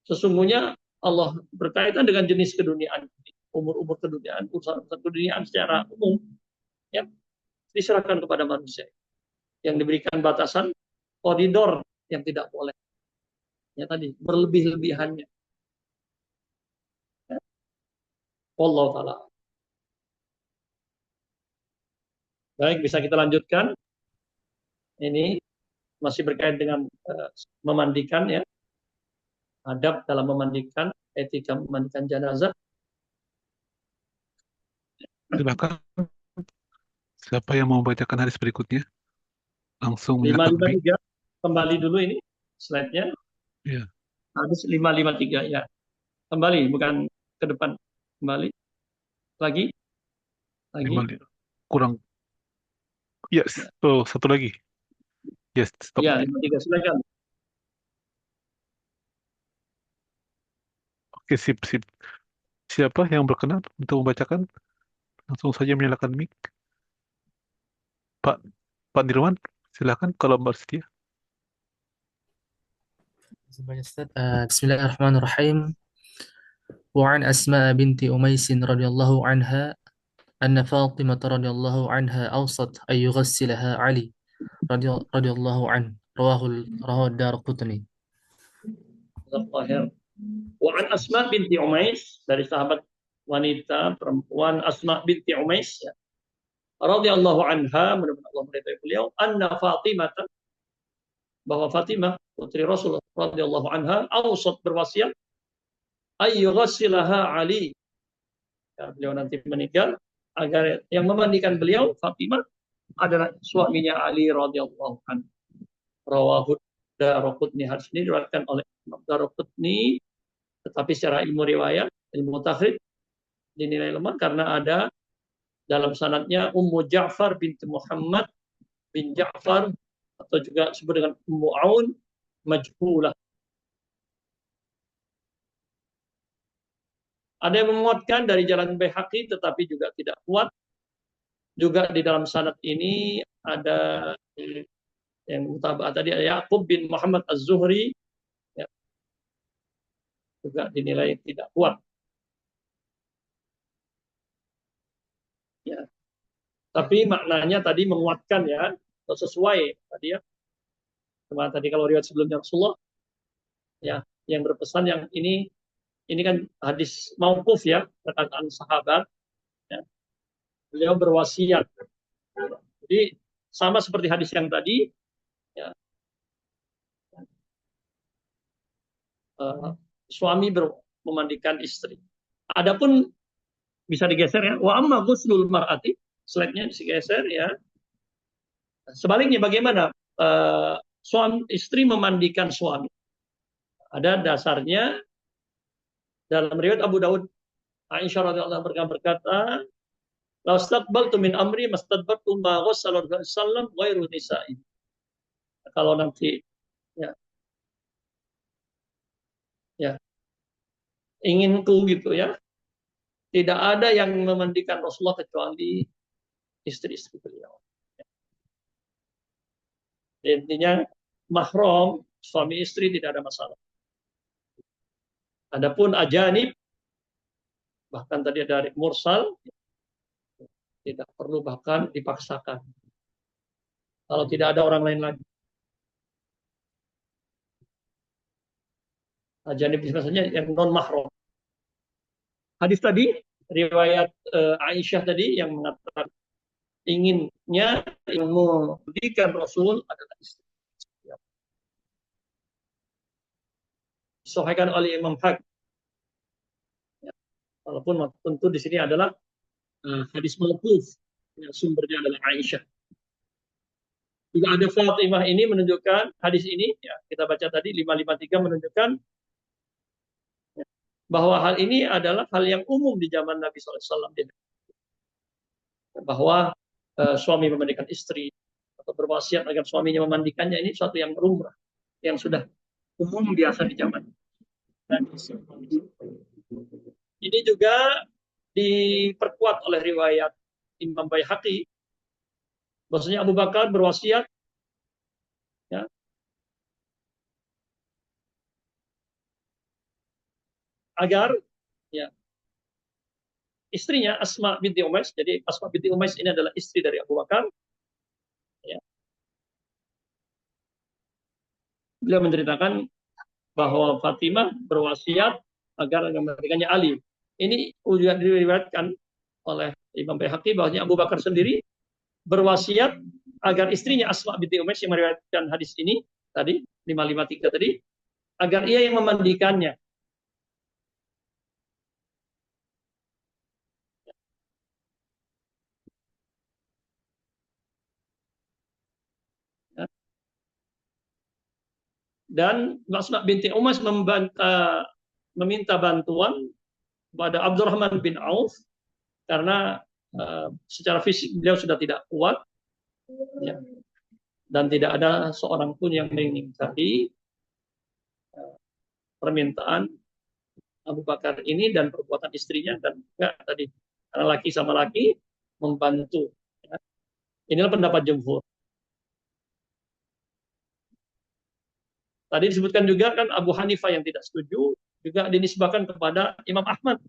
Sesungguhnya Allah berkaitan dengan jenis keduniaan, umur-umur keduniaan, urusan keduniaan secara umum, ya diserahkan kepada manusia. Yang diberikan batasan koridor yang tidak boleh. Ya tadi berlebih-lebihannya. Ya. Wallahu ta'ala. Baik, bisa kita lanjutkan. Ini masih berkait dengan memandikan ya. Adab dalam memandikan, etika memandikan jenazah. Silakan. Siapa yang mau bacakan hadis berikutnya? Langsung menyalakan mic. 553 kembali dulu ini slide-nya. Ya. Hadis 553 ya. Kembali bukan ke depan. Kembali. Lagi. Kembali. Kurang. Yes. Oh, satu lagi. Yes, stop. Ya, 53 silakan. Oke, sip. Siapa yang berkenan untuk membacakan? Langsung saja menyalakan mic. Pak Dirwan, silakan kalau bersedia. Bismillahirrahmanirrahim. وعن أسماء بنت أميس رضي الله عنها أن فاطمة رضي الله عنها أوصت أن يغسلها علي رضي الله عنه رواه الدارقطني. Wa an Asma binti Umais, dari sahabat wanita perempuan Asma binti Umais ya. Radhiyallahu anha, mudah-mudahan Allah meridai beliau, anna Fatimah, bahwa Fatimah putri Rasul radhiyallahu anha awsat berwasiat ayyughassilaha Ali. Ya, beliau nanti meninggal agar yang memandikan beliau Fatimah adalah suaminya Ali radhiyallahu anhu. Rawahu Daraqutni, hadis ini diriwayatkan oleh Imam Daraqutni, tetapi secara ilmu riwayat, ilmu takhrij dinilai lemah karena ada dalam sanadnya Ummu Ja'far binti Muhammad bin Ja'far atau juga disebut dengan Ummu Aun majhulah. Ada yang menguatkan dari jalan Baihaqi tetapi juga tidak kuat. Juga di dalam sanad ini ada yang mutaba'ah tadi Ya'qub bin Muhammad Az-Zuhri ya, juga dinilai tidak kuat. Ya. Tapi maknanya tadi menguatkan ya, atau sesuai tadi ya. Cuma tadi kalau riwayat sebelumnya Rasulullah ya, yang berpesan yang ini kan hadis mauquf ya, perkataan sahabat ya. Beliau berwasiat. Jadi sama seperti hadis yang tadi, Ya, suami memandikan istri. Adapun bisa digeser ya. Wa amma ghuslul mar'ati, slide-nya digeser ya. Sebaliknya bagaimana suami istri memandikan suami? Ada dasarnya dalam riwayat Abu Daud, Aisyah radhiyallahu anha berkata, "La astaqbaltu min amri mastadbartu ma ghassala sallam ghairu nisa'i." Kalau nanti ya, ya inginku gitu ya, tidak ada yang memandikan Rasulullah kecuali istri-istri beliau. Intinya mahram suami istri tidak ada masalah. Adapun ajanib, bahkan tadi dari mursal, tidak perlu bahkan dipaksakan. Kalau tidak ada orang lain lagi. Ajanib biasanya yang non mahram. Hadis tadi riwayat Aisyah tadi yang mengatakan inginnya yang memandikan Rasul adalah istri. Disahihkan oleh Imam Hakim. Ya. Walaupun tentu di sini adalah hadis mauquf yang sumbernya adalah Aisyah. Juga ada Fatimah ini menunjukkan hadis ini ya kita baca tadi 553 menunjukkan ya, bahwa hal ini adalah hal yang umum di zaman Nabi SAW. Bahwa suami memandikan istri atau berwasiat agar suaminya memandikannya ini suatu yang lumrah, yang sudah umum biasa di zaman. Dan ini juga diperkuat oleh riwayat Imam Baihaqi, bahwasanya Abu Bakar berwasiat ya, agar ya, istrinya Asma binti Umais, jadi Asma binti Umais ini adalah istri dari Abu Bakar. Ya. Beliau menceritakan bahwa Fatimah berwasiat agar memberikannya Ali. Ini juga diriwayatkan oleh Imam Baihaqi bahwasanya Abu Bakar sendiri berwasiat agar istrinya Asma binti Umais yang meriwayatkan hadis ini tadi 553 tadi agar ia yang memandikannya. Dan Asma binti Umais meminta bantuan kepada Abdurrahman bin Auf karena secara fisik beliau sudah tidak kuat ya, dan tidak ada seorang pun yang mengingkari permintaan Abu Bakar ini dan perbuatan istrinya dan enggak tadi karena laki sama laki membantu. Ya. Inilah pendapat jumhur. Tadi disebutkan juga kan Abu Hanifah yang tidak setuju juga dinisbahkan kepada Imam Ahmad.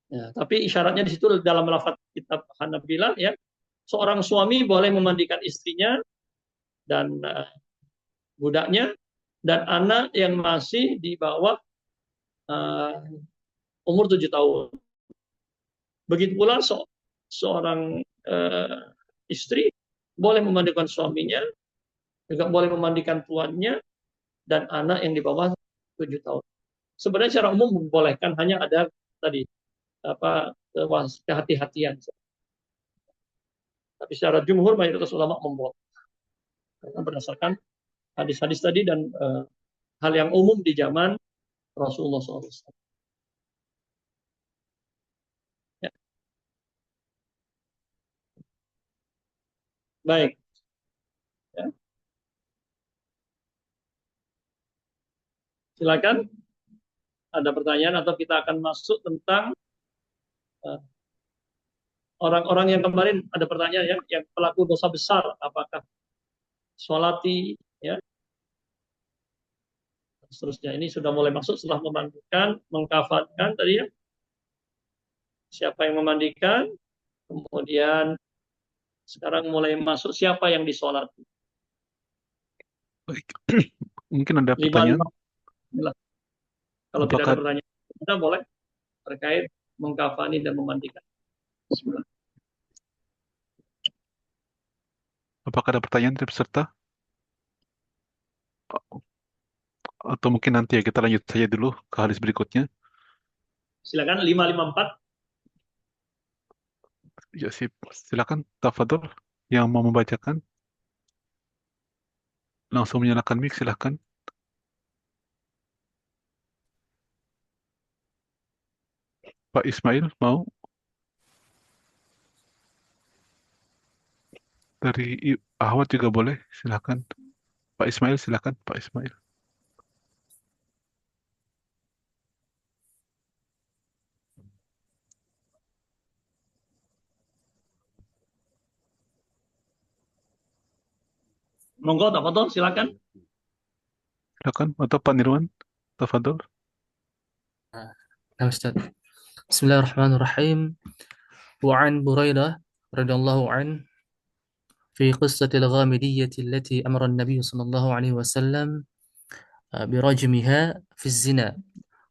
Ya, tapi isyaratnya di situ dalam lafaz kitab Hanabilah ya, seorang suami boleh memandikan istrinya dan budaknya dan anak yang masih di bawah umur 7 tahun. Begitu pula seorang istri boleh memandikan suaminya, juga boleh memandikan tuannya dan anak yang di bawah 7 tahun. Sebenarnya secara umum membolehkan, hanya ada tadi kehati-hatian. Tapi secara jumhur mayoritas ulama membolehkan karena berdasarkan hadis-hadis tadi dan hal yang umum di zaman Rasulullah SAW. Ya. Baik. Ya. Silakan. Ada pertanyaan atau kita akan masuk tentang orang-orang yang kemarin ada pertanyaan ya, yang pelaku dosa besar, apakah sholati ya, seterusnya. Ini sudah mulai masuk setelah memandikan, mengkafatkan tadi ya. Siapa yang memandikan, kemudian sekarang mulai masuk siapa yang disolati. Baik. Mungkin ada pertanyaan. Kalau tidak ada Apakah pertanyaan, kita boleh terkait mengkafani dan memandikan. Bismillah. apakah ada pertanyaan dari peserta? Atau mungkin nanti ya kita lanjut saja dulu ke hadis berikutnya. Silakan 554. Ya sih, silakan tafadhol yang mau membacakan langsung menyalakan mic silakan. Pak Ismail mau dari Ahwat juga boleh silakan. Pak Ismail silakan Pak Ismail. Monggo, tafadhol, silakan. Silakan atau Pak Nirwan tafadhol. Nah, Ustaz. Bismillahirrahmanirrahim. وعن بريدة رضي الله عنه في قصة الغامدية التي أمر النبي صلى الله عليه وسلم برجمها في الزنا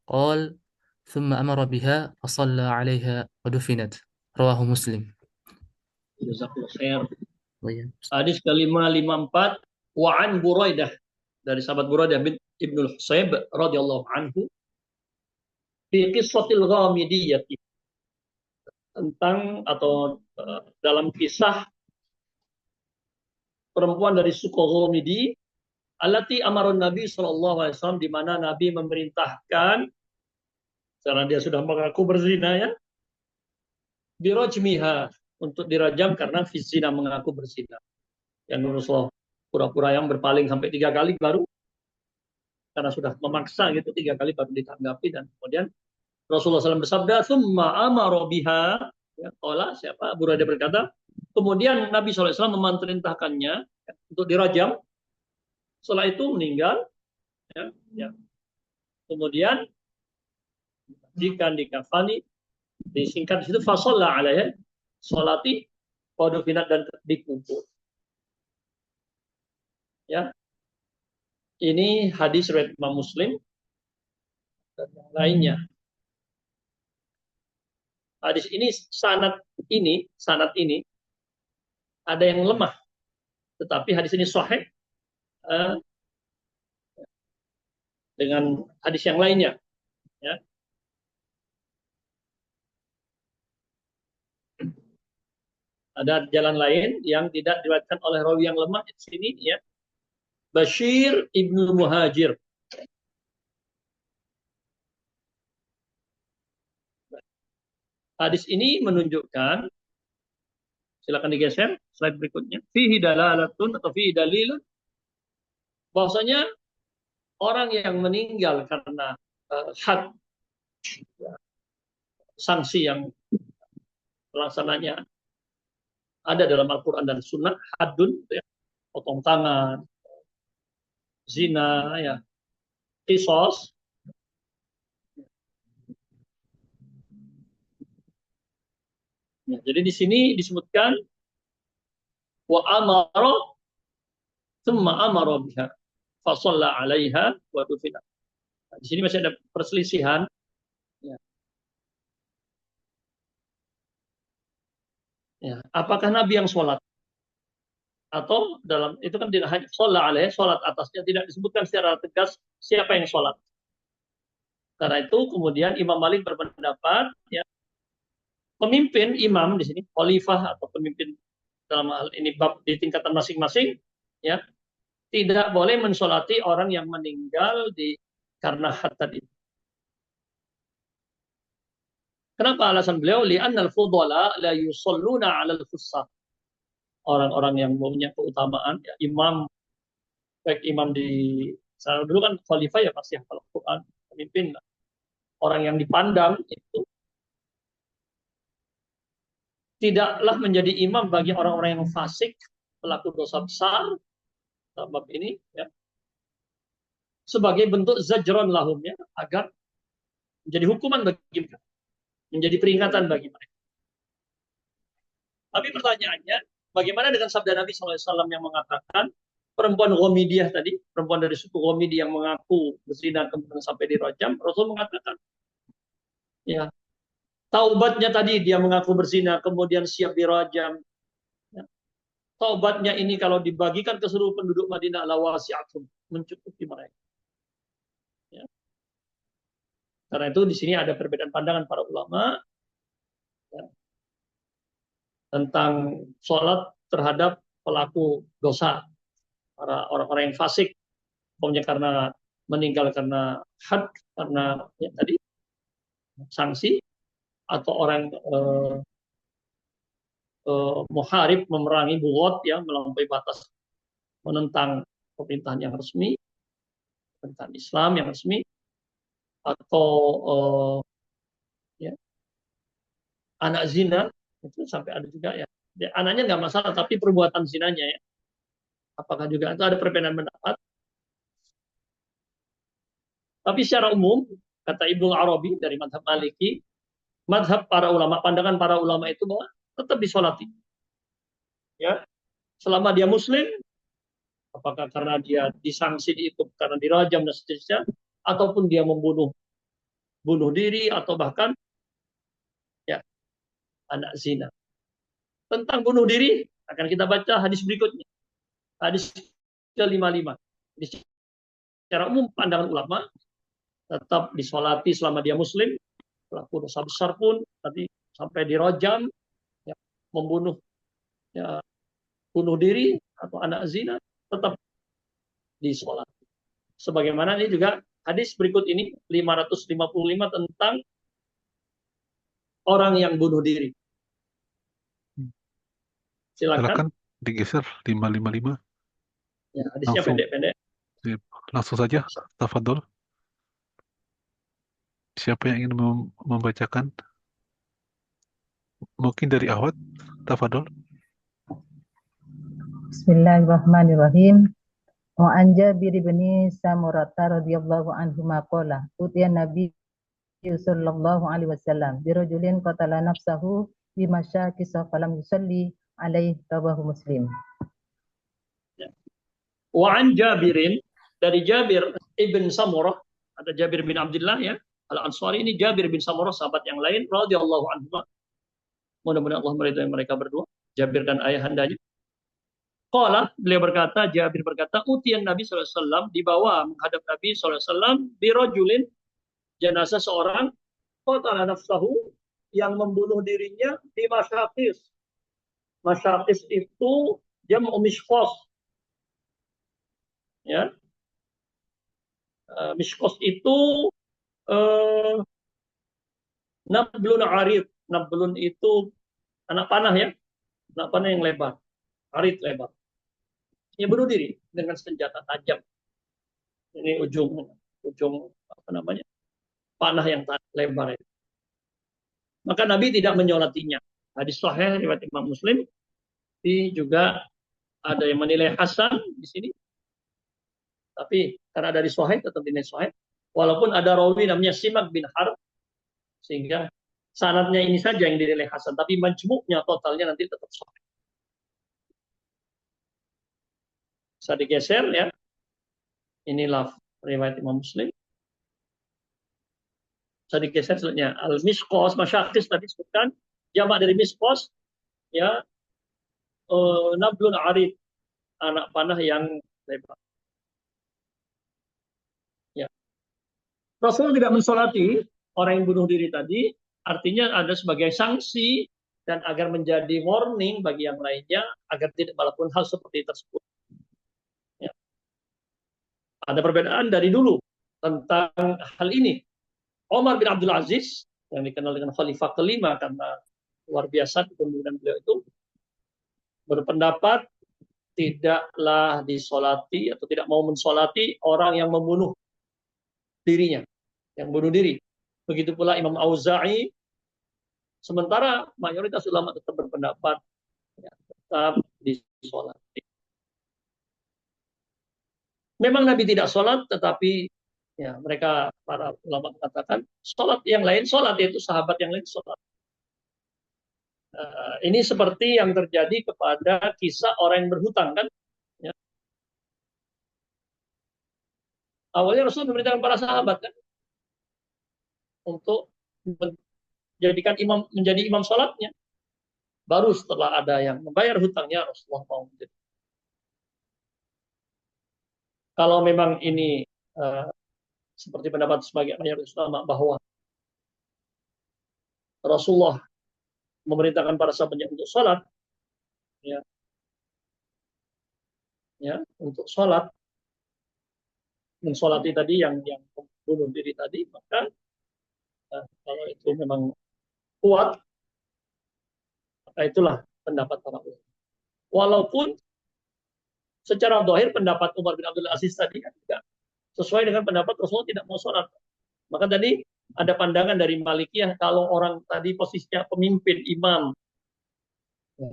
قال ثم أمر بها فصلى عليها ودفنت رواه مسلم. Jazakallah khair. Oh iya. Hadis ke-554, wa an Buraidah, dari sahabat Buraidah bin Ibnul Husayb radhiyallahu anhu, fi qissatil ghamidiyah, tentang atau dalam kisah perempuan dari suku Ghamidi, allati amarun Nabi sallallahu alaihi wasallam, di mana Nabi memerintahkan karena dia sudah mengaku berzina ya, birajmiha, untuk dirajam karena fizina, mengaku berzina. Yang Rasulullah pura-pura yang berpaling sampai 3 kali baru, karena sudah memaksa gitu 3 kali baru ditanggapi, dan kemudian Rasulullah SAW bersabda, "Tsumma amara biha." Ya, qala, siapa? Buraidah berkata, kemudian Nabi SAW memerintahkannya untuk dirajam. Setelah itu meninggal. Ya, ya. Kemudian jika dikafani, disingkat di situ, fasalla alaiha, salati, wadufinat, dan dikubur. Ya, ini hadis riwayat Imam Muslim dan yang lainnya. Hadis ini sanad ini ada yang lemah, tetapi hadis ini sahih dengan hadis yang lainnya. Ya. Ada jalan lain yang tidak diriwayatkan oleh rawi yang lemah di sini, ya. Bashir ibnu Muhajir. Hadis ini menunjukkan, silakan digeser slide berikutnya, fihi dalalatun atau fihi dalilun, bahwasanya orang yang meninggal karena had, sanksi yang pelaksananya ada dalam Al-Quran dan Sunnah, hadun, ya, potong tangan, zina, ya, qisas. Ya, jadi di sini disebutkan wa amara thumma amara biha fa shalla 'alaiha wa dufina. Nah, di sini masih ada perselisihan. Ya. Ya, apakah Nabi yang sholat? Atau dalam itu kan tidak hanya shalla 'alaiha, sholat atasnya, tidak disebutkan secara tegas siapa yang sholat. Karena itu kemudian Imam Malik berpendapat, ya, pemimpin imam di sini, khalifah atau pemimpin dalam hal ini bab di tingkatan masing-masing, ya, tidak boleh mensolati orang yang meninggal karena had tadi. Kenapa alasan beliau? Li'annal fudala la yusalluna 'alal fusaq. Orang-orang yang mempunyai keutamaan, ya, imam, baik imam di sana dulu kan khalifah, ya pasti hafal Quran, pemimpin, orang yang dipandang itu tidaklah menjadi imam bagi orang-orang yang fasik, pelaku dosa besar, sebab ini, ya, sebagai bentuk zajron lahum, ya, agar menjadi hukuman bagi mereka, menjadi peringatan bagi mereka. Tapi pertanyaannya, bagaimana dengan sabda Nabi SAW yang mengatakan, perempuan Ghamidiyah tadi, perempuan dari suku Ghamidi yang mengaku berzina kemudian sampai dirajam, Rasul mengatakan, ya, taubatnya tadi dia mengaku berzina kemudian siap dirajam. Ya. Taubatnya ini kalau dibagikan ke seluruh penduduk Madinah la wasi'atun, mencukupi mereka. Ya. Karena itu di sini ada perbedaan pandangan para ulama, ya, tentang sholat terhadap pelaku dosa, para orang-orang yang fasik, pokoknya karena meninggal karena had, karena ya, tadi sanksi, atau orang muharib, memerangi bugot yang melampaui batas, menentang pemerintahan yang resmi, pemerintahan Islam yang resmi, atau ya, anak zina, itu sampai ada juga ya. Anaknya nggak masalah, tapi perbuatan zinanya ya. Apakah juga itu ada perbedaan pendapat? Tapi secara umum, kata Ibnu Arabi dari mazhab Maliki, mazhab para ulama, pandangan para ulama itu bahwa tetap disolati. Ya, selama dia muslim, apakah karena dia disanksi, diikut karena dirajam dan seterusnya, ataupun dia bunuh diri, atau bahkan ya anak zina. Tentang bunuh diri akan kita baca hadis berikutnya, hadis ke-55. Secara umum pandangan ulama tetap disolati selama dia muslim, pelaku dosa besar pun tadi sampai dirajam, ya, membunuh, ya, bunuh diri atau anak zina tetap disolati. Sebagaimana ini juga hadis berikut ini 555 tentang orang yang bunuh diri. Silakan. Silakan digeser 555. Ya, hadisnya Langsung. pendek-pendek. Langsung saja, tafadhol. Siapa yang ingin membacakan? Mungkin dari Ahwat, tafadhol. Bismillahirrahmanirrahim. Wa an Jabir bin Samurah radhiyallahu anhu maqala utiyan Nabi sallallahu alaihi wasallam bi rajulin qatala nafsahu bi masyaqis falam yusalli alaihi, rawahu Muslim. Wa an Jabirin, dari Jabir ibn Samurah, ada Jabir bin Abdullah ya, Al-Ansari, ini Jabir bin Samurah, sahabat yang lain radhiyallahu anhu. Mudah-mudahan Allah meridhai mereka berdua, Jabir dan ayahandanya. Qala, beliau berkata, Jabir berkata, utiyan Nabi sallallahu alaihi wasallam, dibawa menghadap Nabi sallallahu alaihi wasallam bi rajulin, jenazah seorang, qatala nafsahu, yang membunuh dirinya di masyaqis. Masyaqis itu jam'u mishqas. Ya. Mishqas itu nablun arid. Nablun itu anak panah ya. Anak panah yang lebar. Arid lebar. Dia bunuh diri dengan senjata tajam. Ini ujung apa namanya? Panah yang lebar itu. Maka Nabi tidak menyolatinya. Hadis sahih riwayat Imam Muslim. Tapi juga ada yang menilai hasan di sini. Tapi karena dari sahih tetap dinilai sahih. Walaupun ada rawi namanya Simak bin Harb, sehingga sanadnya ini saja yang dinilai hasan, tapi majmuknya totalnya nanti tetap sahih. Bisa digeser ya. Inilah riwayat Imam Muslim. Bisa digeser selanjutnya. Al-Misqos, masyaqis tadi disebutkan, jamak dari Misqos, ya, nablun arid, anak panah yang lebar. Rasul tidak mensolati orang yang bunuh diri tadi, artinya ada sebagai sanksi dan agar menjadi warning bagi yang lainnya agar tidak melakukan hal seperti tersebut. Ya. Ada perbedaan dari dulu tentang hal ini. Umar bin Abdul Aziz yang dikenal dengan Khalifah kelima karena luar biasa kepemimpinan beliau itu, berpendapat tidaklah disolati atau tidak mau mensolati orang yang membunuh dirinya, yang bunuh diri. Begitu pula Imam Auza'i. Sementara mayoritas ulama tetap berpendapat ya, tetap disolati. Memang Nabi tidak sholat, tetapi ya mereka para ulama mengatakan sholat yang lain sholat, yaitu sahabat yang lain sholat. Ini seperti yang terjadi kepada kisah orang yang berhutang kan. Ya. Awalnya Rasul memerintahkan para sahabat kan untuk menjadikan menjadi imam sholatnya. Baru setelah ada yang membayar hutangnya Rasulullah mau menjadi. Kalau memang ini seperti pendapat sebagian mayoritas ulama bahwa Rasulullah memerintahkan para sahabatnya untuk sholat, untuk sholat, mensolati tadi yang bunuh diri tadi, maka kalau itu memang kuat, maka itulah pendapat para ulama. Walaupun secara zahir pendapat Umar bin Abdul Aziz tadi kan tidak sesuai dengan pendapat Rasulullah tidak mau sholat. Maka tadi ada pandangan dari Malikiyah kalau orang tadi posisinya pemimpin imam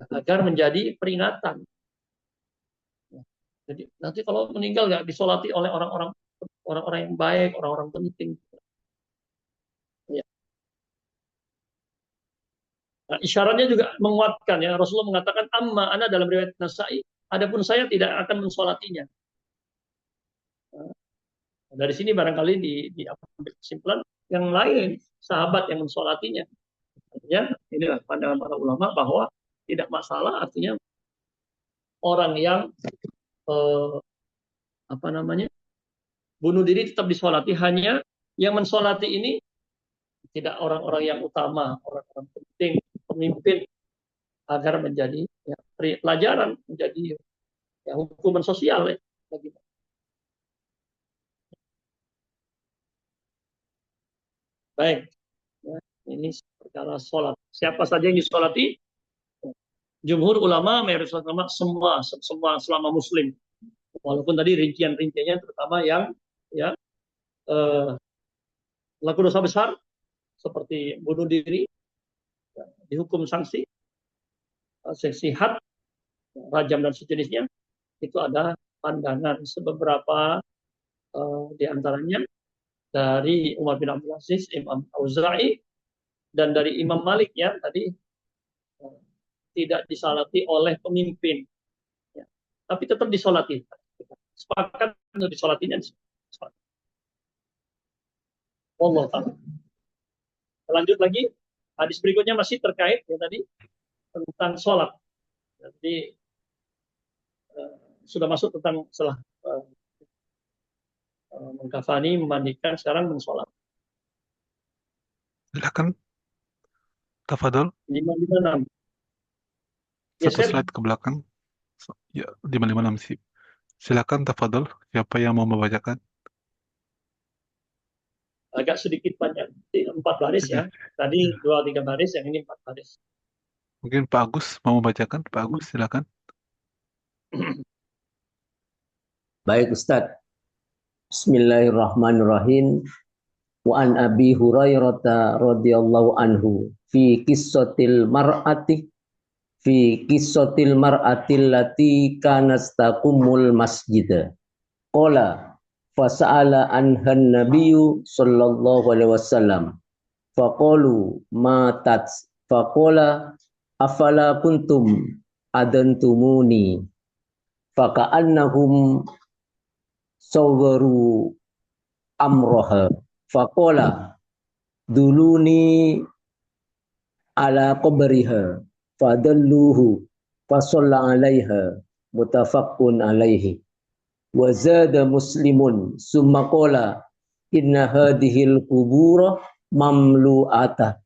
agar menjadi peringatan. Jadi nanti kalau meninggal nggak disolati oleh orang-orang yang baik, orang-orang penting. Ya. Nah, isyaratnya juga menguatkan ya. Rasulullah mengatakan amma ana dalam riwayat Nasai, adapun saya tidak akan mensolatinya. Nah, dari sini barangkali diambil kesimpulan yang lain sahabat yang mensolatinya. Artinya inilah pandangan para ulama bahwa tidak masalah, artinya orang yang bunuh diri tetap disolati, hanya yang mensolati ini tidak orang-orang yang utama, orang-orang penting, pemimpin, agar menjadi pelajaran, menjadi hukuman sosial ya, bagi. Baik, ini perkara sholat. Siapa saja yang disolati? Jumhur ulama, mayoritas ulama semua selama Muslim. Walaupun tadi rincian-rinciannya terutama yang pelaku dosa besar seperti bunuh diri, dihukum sanksi had, rajam dan sejenisnya, itu ada pandangan beberapa di antaranya dari Umar bin Abdul Aziz, Imam Auza'i, dan dari Imam Malik ya tadi tidak disolati oleh pemimpin, ya. Tapi tetap disolati. Sepakat untuk disolatinya. Allah taala. Lanjut lagi, hadis berikutnya masih terkait ya tadi tentang sholat. Jadi sudah masuk tentang setelah mengkafani, memandikan, sekarang mensolat. Silakan, tafadhol. 556. Satu slide ke belakang. Ya, 556 sih. Silakan, tafadhol. Siapa yang mau membacakan? Agak sedikit panjang, 4 baris ya. Tadi 2-3 baris, yang ini 4 baris. Mungkin Pak Agus mau membacakan. Pak Agus, silakan. Baik Ustaz. Bismillahirrahmanirrahim. Wa an Abi Hurairah radhiyallahu anhu fi qissatil mar'ati allati kanat taqumul masjid. Qala fasa'ala anhan nabiyyu sallallahu alaihi wasallam. Faqalu matat. Faqala afala kuntum adantumuni. Faka'annahum sawwaru amroha. Faqala duluni ala qabriha fadalluhu fasalla alaiha mutafaqqun alaihi. Wa zada muslimun summa qala inna hadhil qubura mamlu'atan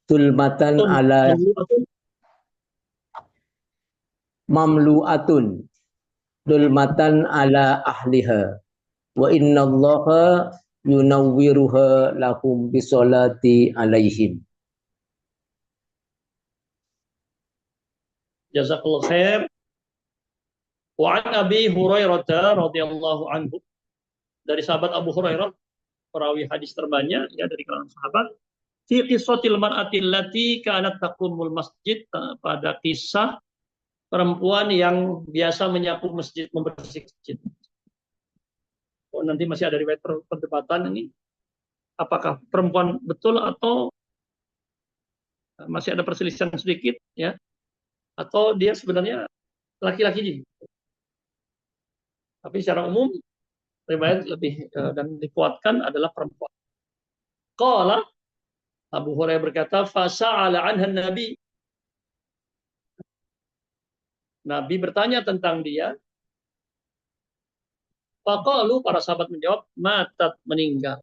tulmatan ala mamlu'atun dulmatan ala ahliha wa innallaha yunawwiruha lahum bisolati alaihim. Jazakallahu khair. Wa an Abi Hurairah radhiyallahu anhu, dari sahabat Abu Hurairah, perawi hadis terbanyak ya dari kalangan sahabat, fi qissatil mar'ati allati kanat taqumul masjid, pada kisah perempuan yang biasa menyapu masjid, membersih masjid. Oh, nanti masih ada riwayat perdebatan ini, apakah perempuan betul atau masih ada perselisihan sedikit ya, atau dia sebenarnya laki-laki. Tapi secara umum riwayat lebih dan dikuatkan adalah perempuan. Qala Abu Hurairah berkata, fasa'ala anha Nabi. Nabi bertanya tentang dia. Faqalu, para sahabat menjawab, matat, meninggal.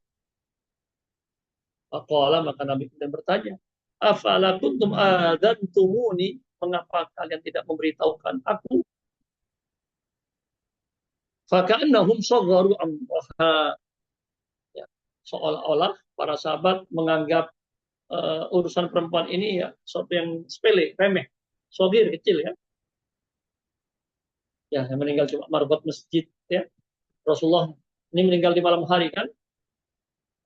Faqala, maka Nabi kemudian bertanya, afala kuntum adantumuni, mengapa kalian tidak memberitahukan aku? Faka'annahum sagharu amraha. Ya, seolah-olah para sahabat menganggap urusan perempuan ini ya sesuatu yang sepele, remeh, sogir, kecil ya. Ya, yang meninggal cuma marbot masjid ya. Rasulullah ini meninggal di malam hari kan.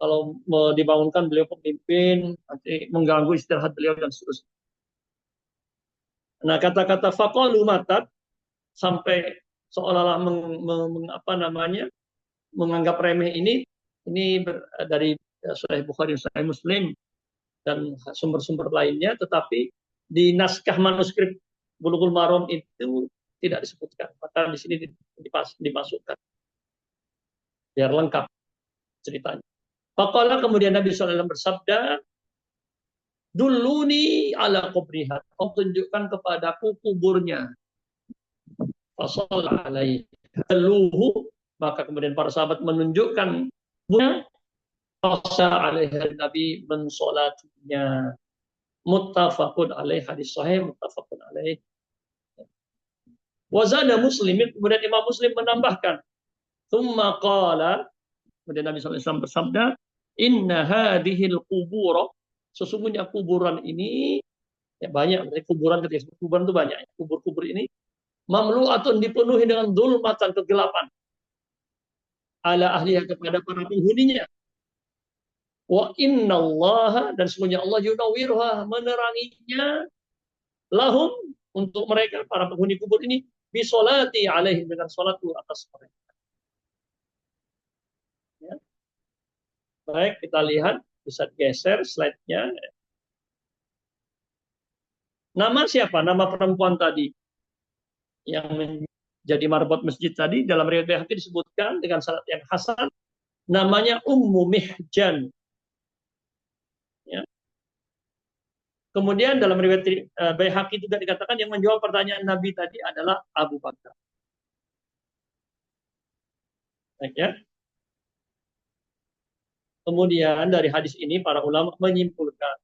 Kalau dibangunkan beliau pemimpin, nanti mengganggu istirahat beliau dan seterusnya. Nah, kata-kata faqalu matat sampai seolah-olah menganggap remeh ini dari Sahih Bukhari, Sahih Muslim dan sumber-sumber lainnya, tetapi di naskah manuskrip Bulughul Maram itu tidak disebutkan. Maka di sini dimasukkan biar lengkap ceritanya. Faqala, kemudian Nabi SAW bersabda, duluni ala kubriha, kau tunjukkan kepadaku kuburnya. Fasalla alaihi luhu, maka kemudian para sahabat menunjukkan kuburnya. Fasalla alaihi, Nabi mensolatinya. Muttafaqun alaihi, hadis sahih muttafaqun alaihi. Wazada Muslimin, kemudian Imam Muslim menambahkan, tsumma qala, kemudian Nabi SAW bersabda, inna hadhil qubur, sesungguhnya kuburan ini ya banyak, kuburan ketika kuburan itu banyak. Kubur-kubur ini mamlu'atun, dipenuhi dengan zulmatan, kegelapan, ala ahliha, kepada para penghuninya. Wa innallaha, dan sesungguhnya Allah yunawwirha, meneranginya, lahum, untuk mereka para penghuni kubur ini, bisolati alaihim, dengan salatu atas mereka. Ya. Baik, kita lihat, bisa geser slide-nya. Nama siapa? Nama perempuan tadi yang menjadi marbot masjid tadi, dalam riwayat Baihaqi disebutkan dengan sanad yang hasan, namanya Ummu Mihjan. Ya. Kemudian dalam riwayat Baihaqi juga dikatakan yang menjawab pertanyaan Nabi tadi adalah Abu Bakar. Baik, ya. Kemudian dari hadis ini para ulama menyimpulkan,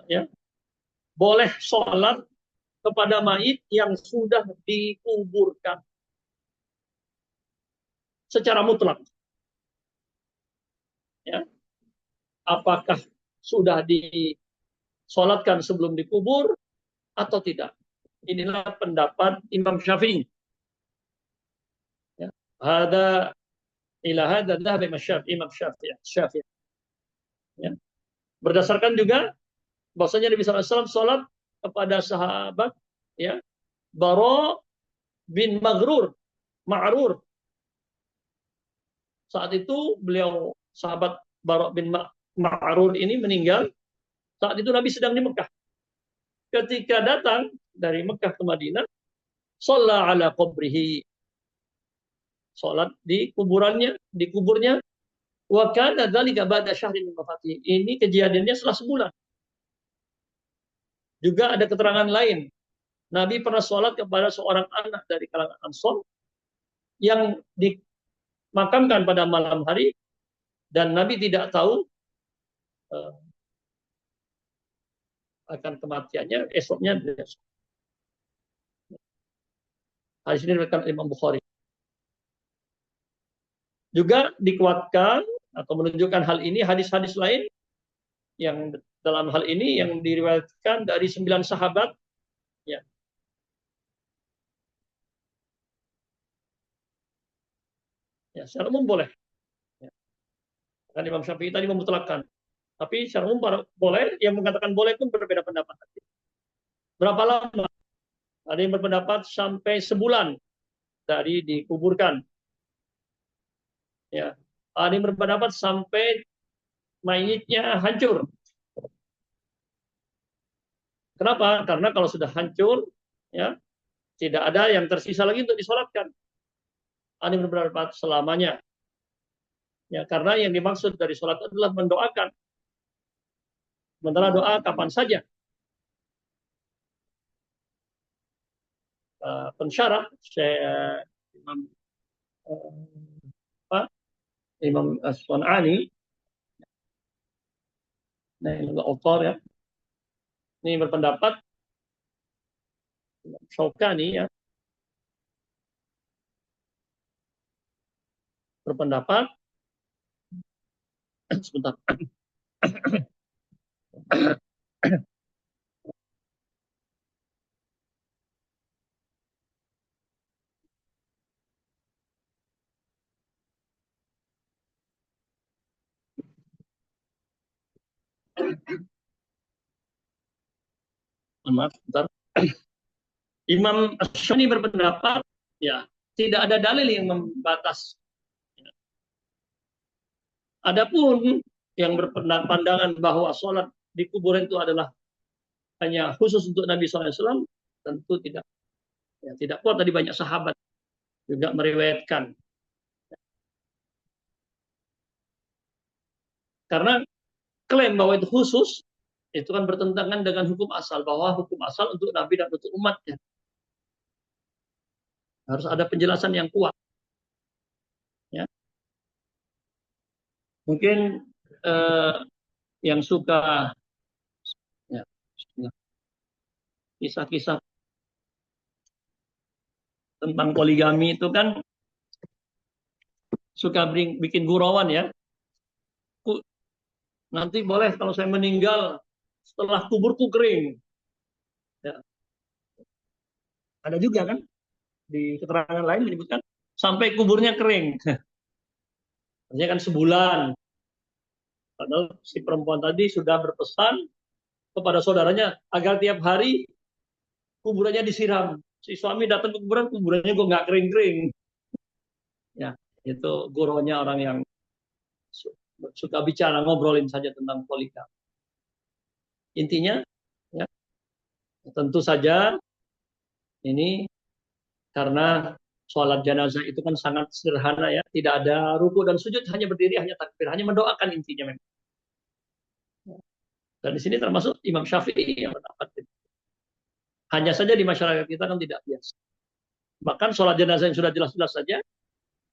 ya, boleh sholat kepada mayit yang sudah dikuburkan secara mutlak. Ya. Apakah sudah disolatkan sebelum dikubur atau tidak? Inilah pendapat Imam Syafi'i. Ya. Imam Syafi'i. Ya. Berdasarkan juga bahwasanya Nabi SAW sholat kepada sahabat, ya, Bara bin Ma'rur. Saat itu beliau, sahabat Bara bin Ma'rur ini meninggal. Saat itu Nabi sedang di Mekah. Ketika datang dari Mekah ke Madinah, shalla ala qabrihi, sholat di kuburnya. Wa kana dzalika ba'da syahrin min wafatihi. Ini kejadiannya setelah sebulan. Juga ada keterangan lain. Nabi pernah sholat kepada seorang anak dari kalangan Ansor yang dimakamkan pada malam hari, dan Nabi tidak tahu akan kematiannya, esoknya. Hadis ini diriwayatkan Imam Bukhari. Juga dikuatkan atau menunjukkan hal ini hadis-hadis lain yang dalam hal ini yang diriwayatkan dari 9 sahabat, ya. Ya, secara umum boleh. Ya. Kan Imam Syafi'i tadi memutlakkan. Tapi secara umum boleh, yang mengatakan boleh pun berbeda pendapat. Berapa lama? Ada yang berpendapat sampai sebulan dari dikuburkan. Ya. Ada yang berpendapat sampai mayitnya hancur. Kenapa? Karena kalau sudah hancur, ya, tidak ada yang tersisa lagi untuk disolatkan. ada yang berpendapat selamanya. Ya, karena yang dimaksud dari sholat adalah mendoakan. Sementara doa kapan saja. Pensyarah saya Imam Imam As-Sun'ani, nah, author ya, ini berpendapat Syaukani ya, berpendapat sebentar. Maaf, sebentar. Imam Ash-Shani berpendapat ya tidak ada dalil yang membatas. Adapun yang berpandangan bahwa sholat di kuburan itu adalah hanya khusus untuk Nabi SAW, tentu tidak. Ya, tidak kuat. Tadi banyak sahabat juga meriwayatkan. Karena klaim bahwa itu khusus, itu kan bertentangan dengan hukum asal, bahwa hukum asal untuk Nabi dan untuk umatnya. Harus ada penjelasan yang kuat. Ya. Mungkin yang suka ya, kisah-kisah tentang poligami itu kan suka bikin gurauan ya. Nanti boleh kalau saya meninggal setelah kuburku kering. Ya. Ada juga kan di keterangan lain menyebutkan sampai kuburnya kering. Artinya kan sebulan. Padahal si perempuan tadi sudah berpesan kepada saudaranya agar tiap hari kuburannya disiram. Si suami datang ke kuburan, kuburannya kok nggak kering-kering. Ya, itu goronya orang yang suka bicara, ngobrolin saja tentang poligami. Intinya, ya, tentu saja ini karena sholat jenazah itu kan sangat sederhana ya, tidak ada ruku dan sujud, hanya berdiri, hanya takbir, hanya mendoakan intinya memang. Dan di sini termasuk Imam Syafi'i yang pendapat itu. Hanya saja di masyarakat kita kan tidak biasa. Bahkan sholat jenazah yang sudah jelas-jelas saja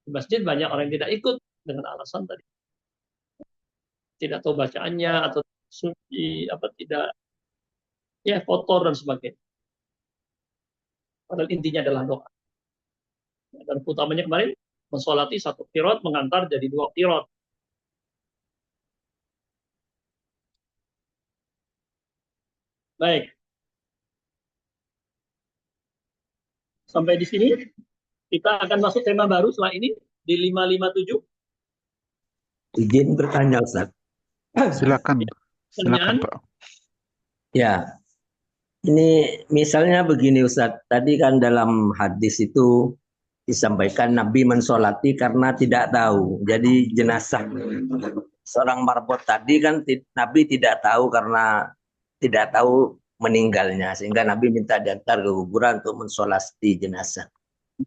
di masjid banyak orang yang tidak ikut dengan alasan tadi tidak tahu bacaannya atau suci apa tidak ya kotor dan sebagainya. Padahal intinya adalah doa. Dan utamanya kemarin mensolati satu qiraat mengantar jadi dua qiraat. Baik. Sampai di sini kita akan masuk tema baru setelah ini di 557. Izin bertanya Ustaz. Silakan. Silakan, Pertanyaan? Pak. Ya, ini misalnya begini Ustaz. Tadi kan dalam hadis itu disampaikan Nabi mensolati karena tidak tahu. Jadi jenazah seorang marbot tadi kan Nabi tidak tahu karena tidak tahu meninggalnya. Sehingga Nabi minta diantar ke kuburan untuk mensolati jenazah.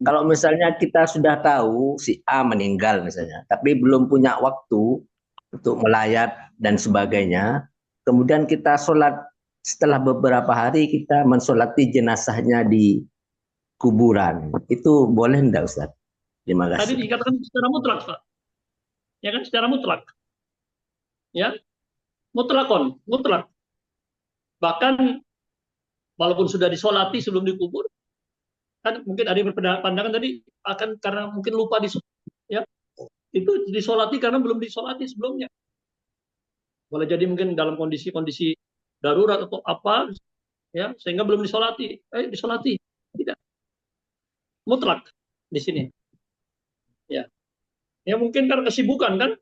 Kalau misalnya kita sudah tahu si A meninggal misalnya, tapi belum punya waktu untuk melayat dan sebagainya, kemudian kita sholat setelah beberapa hari kita mensolati jenazahnya di kuburan, itu boleh enggak Ustaz? Terima Tadi kasih. dikatakan secara mutlak, Pak. Ya kan secara mutlak. Ya. Mutlakon, mutlak. Bahkan walaupun sudah disolati sebelum dikubur, kan mungkin ada yang berpandangan tadi akan karena mungkin lupa ya itu disolati karena belum disolati sebelumnya. Boleh jadi mungkin dalam kondisi-kondisi darurat atau apa ya sehingga belum disolati. Disolati tidak mutlak di sini. Ya, ya mungkin kan kesibukan kan.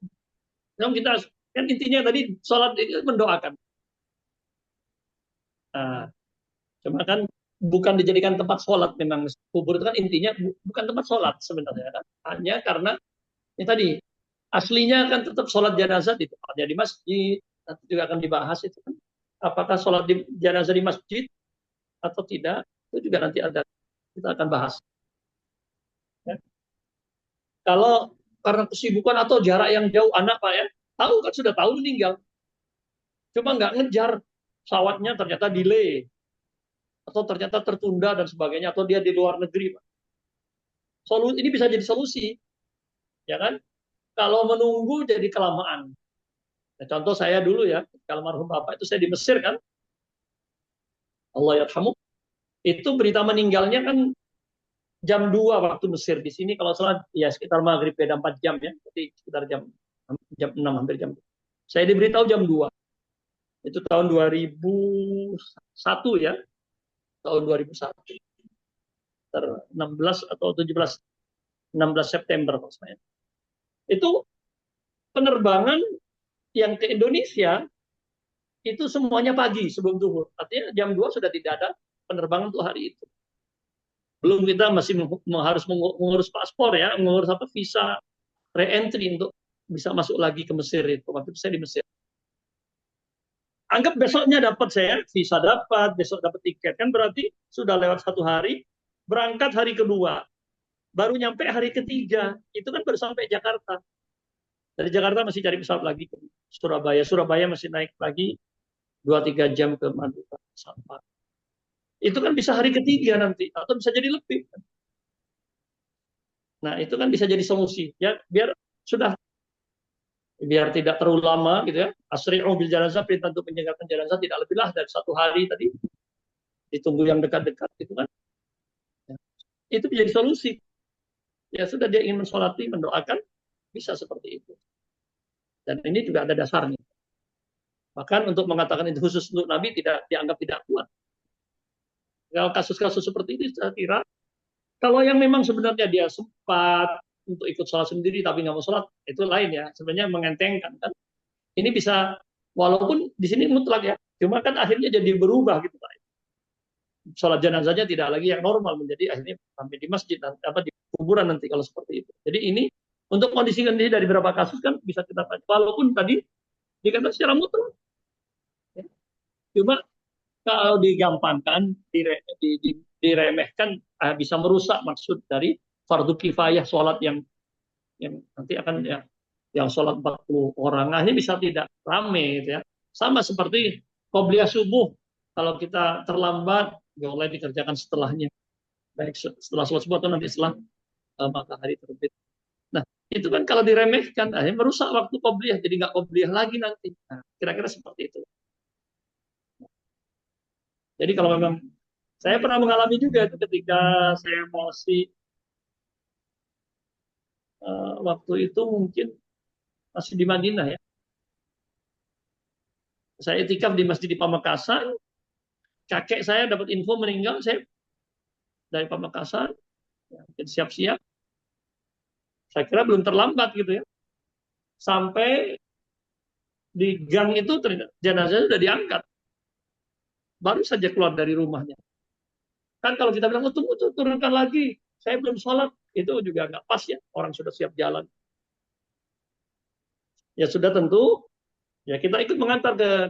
Yang kita kan intinya tadi sholat itu mendoakan. Nah, cuma kan bukan dijadikan tempat sholat memang kubur itu kan intinya bukan tempat sholat sebenarnya kan. Hanya karena ini tadi aslinya kan tetap sholat jenazah di tempatnya di masjid. Nanti juga akan dibahas itu kan. Apakah sholat di jenazah di masjid atau tidak itu juga nanti ada kita akan bahas. Ya. Kalau karena kesibukan atau jarak yang jauh anak Pak ya, tahu kan sudah tahu meninggal. Cuma nggak ngejar, pesawatnya ternyata delay atau ternyata tertunda dan sebagainya, atau dia di luar negeri Pak. Ini bisa jadi solusi, ya kan? Kalau menunggu jadi kelamaan. Nah, contoh saya dulu ya, kalau almarhum Bapak itu saya di Mesir kan, Allah yarhamu, itu berita meninggalnya kan jam 2 waktu Mesir. Di sini kalau salah ya sekitar maghrib, beda 4 jam ya, jadi sekitar jam 6 hampir jam. Saya diberitahu jam 2. Itu tahun 2001 ya, tahun 2001. 16 atau 17, 16 September maksudnya. Itu penerbangan yang ke Indonesia itu semuanya pagi sebelum zuhur. Artinya jam 2 sudah tidak ada penerbangan untuk hari itu. Belum kita masih harus mengurus paspor ya, mengurus visa re-entry untuk bisa masuk lagi ke Mesir itu. Waktu itu saya di Mesir. Anggap besoknya dapat saya, visa dapat, besok dapat tiket. Kan berarti sudah lewat 1 hari, berangkat hari kedua. Baru nyampe hari ketiga, itu kan baru sampai Jakarta. Dari Jakarta masih cari pesawat lagi ke Surabaya. Surabaya masih naik lagi 2-3 jam ke Madura. Itu kan bisa hari ketiga nanti, atau bisa jadi lebih. Nah, itu kan bisa jadi solusi. Ya, biar tidak terlalu lama gitu ya. Asri'u bil janazah, perintah untuk menyegerakan jenazah tidak lebihlah dari 1 hari tadi. Ditunggu yang dekat-dekat gitu kan. Ya. Itu menjadi solusi. Ya sudah, dia ingin mensolati, mendoakan, bisa seperti itu. Dan ini juga ada dasarnya. Bahkan untuk mengatakan itu khusus untuk Nabi tidak dianggap tidak kuat. Kalau kasus-kasus seperti ini saya kira, kalau yang memang sebenarnya dia sempat untuk ikut sholat sendiri tapi nggak mau sholat, itu lain ya. Sebenarnya mengentengkan kan. Ini bisa, walaupun di sini mutlak ya, cuma kan akhirnya jadi berubah gitu Pak. Sholat jenazahnya tidak lagi yang normal, menjadi akhirnya sampai di masjid, di kuburan nanti kalau seperti itu. Jadi ini untuk kondisi-kondisi dari beberapa kasus kan bisa kita tanya. Walaupun tadi dikatakan secara mutlak. Ya. Cuma kalau digampangkan, diremehkan, bisa merusak maksud dari fardu kifayah sholat yang nanti akan ya, yang sholat 40 orang, akhirnya bisa tidak rame gitu ya. Sama seperti qobliyah subuh, kalau kita terlambat, boleh dikerjakan setelahnya. Baik setelah sholat subuh atau nanti setelah matahari terbit. Nah, itu kan kalau diremehkan, akhirnya merusak waktu qobliyah, jadi nggak qobliyah lagi nanti. Nah, kira-kira seperti itu. Jadi kalau memang saya pernah mengalami juga itu ketika saya masih waktu itu mungkin masih di Madinah ya. Saya itikaf di masjid di Pamekasan, kakek saya dapat info meninggal, saya dari Pamekasan, ya, siap-siap. Saya kira belum terlambat gitu ya. Sampai di gang itu jenazahnya sudah diangkat. Baru saja keluar dari rumahnya. Kan kalau kita bilang, oh, tunggu, turunkan lagi. Saya belum sholat. Itu juga nggak pas ya. Orang sudah siap jalan. Ya sudah tentu, ya kita ikut mengantar ke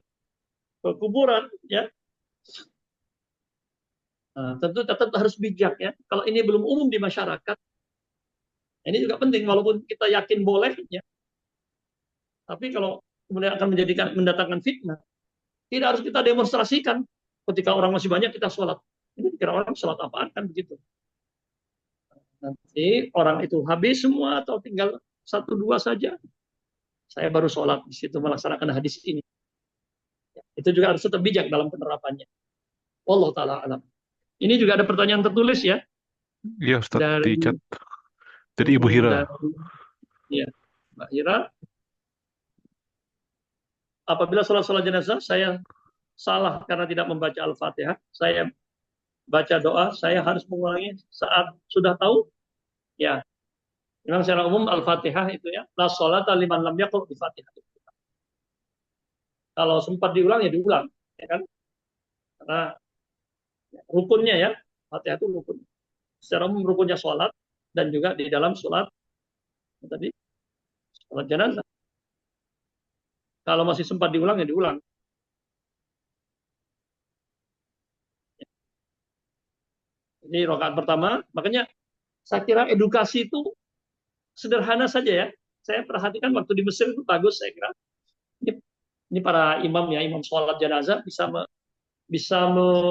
kuburan. Ya. Nah, tentu tetap harus bijak ya. Kalau ini belum umum di masyarakat, ini juga penting. Walaupun kita yakin bolehnya, tapi kalau kemudian akan mendatangkan fitnah, tidak harus kita demonstrasikan. Ketika orang masih banyak kita sholat. Ini kira orang sholat apaan kan begitu. Nanti orang itu habis semua atau tinggal 1-2 saja, saya baru sholat di situ melaksanakan hadis ini. Itu juga harus tetap bijak dalam penerapannya. Wallahu taala alam. Ini juga ada pertanyaan tertulis ya. Iya Ustaz, di Dari chat. Dari Ibu Hira. Ya, Mbak Hira. Apabila sholat jenazah saya salah karena tidak membaca Al-Fatihah, saya baca doa, saya harus mengulangi saat sudah tahu. Ya, memang secara umum Al-Fatihah itu ya, la sholata liman lam yaqra bi Fatihah. Kalau sempat diulang ya diulang, ya kan? Karena rukunnya ya, Fatihah itu rukun. Secara umum rukunnya sholat dan juga di dalam sholat tadi sholat jenazah. Kalau masih sempat diulang ya diulang. Ini rakaat pertama, makanya saya kira edukasi itu sederhana saja ya. Saya perhatikan waktu di Mesir itu bagus, saya kira. Ini para imam ya, imam sholat jenazah bisa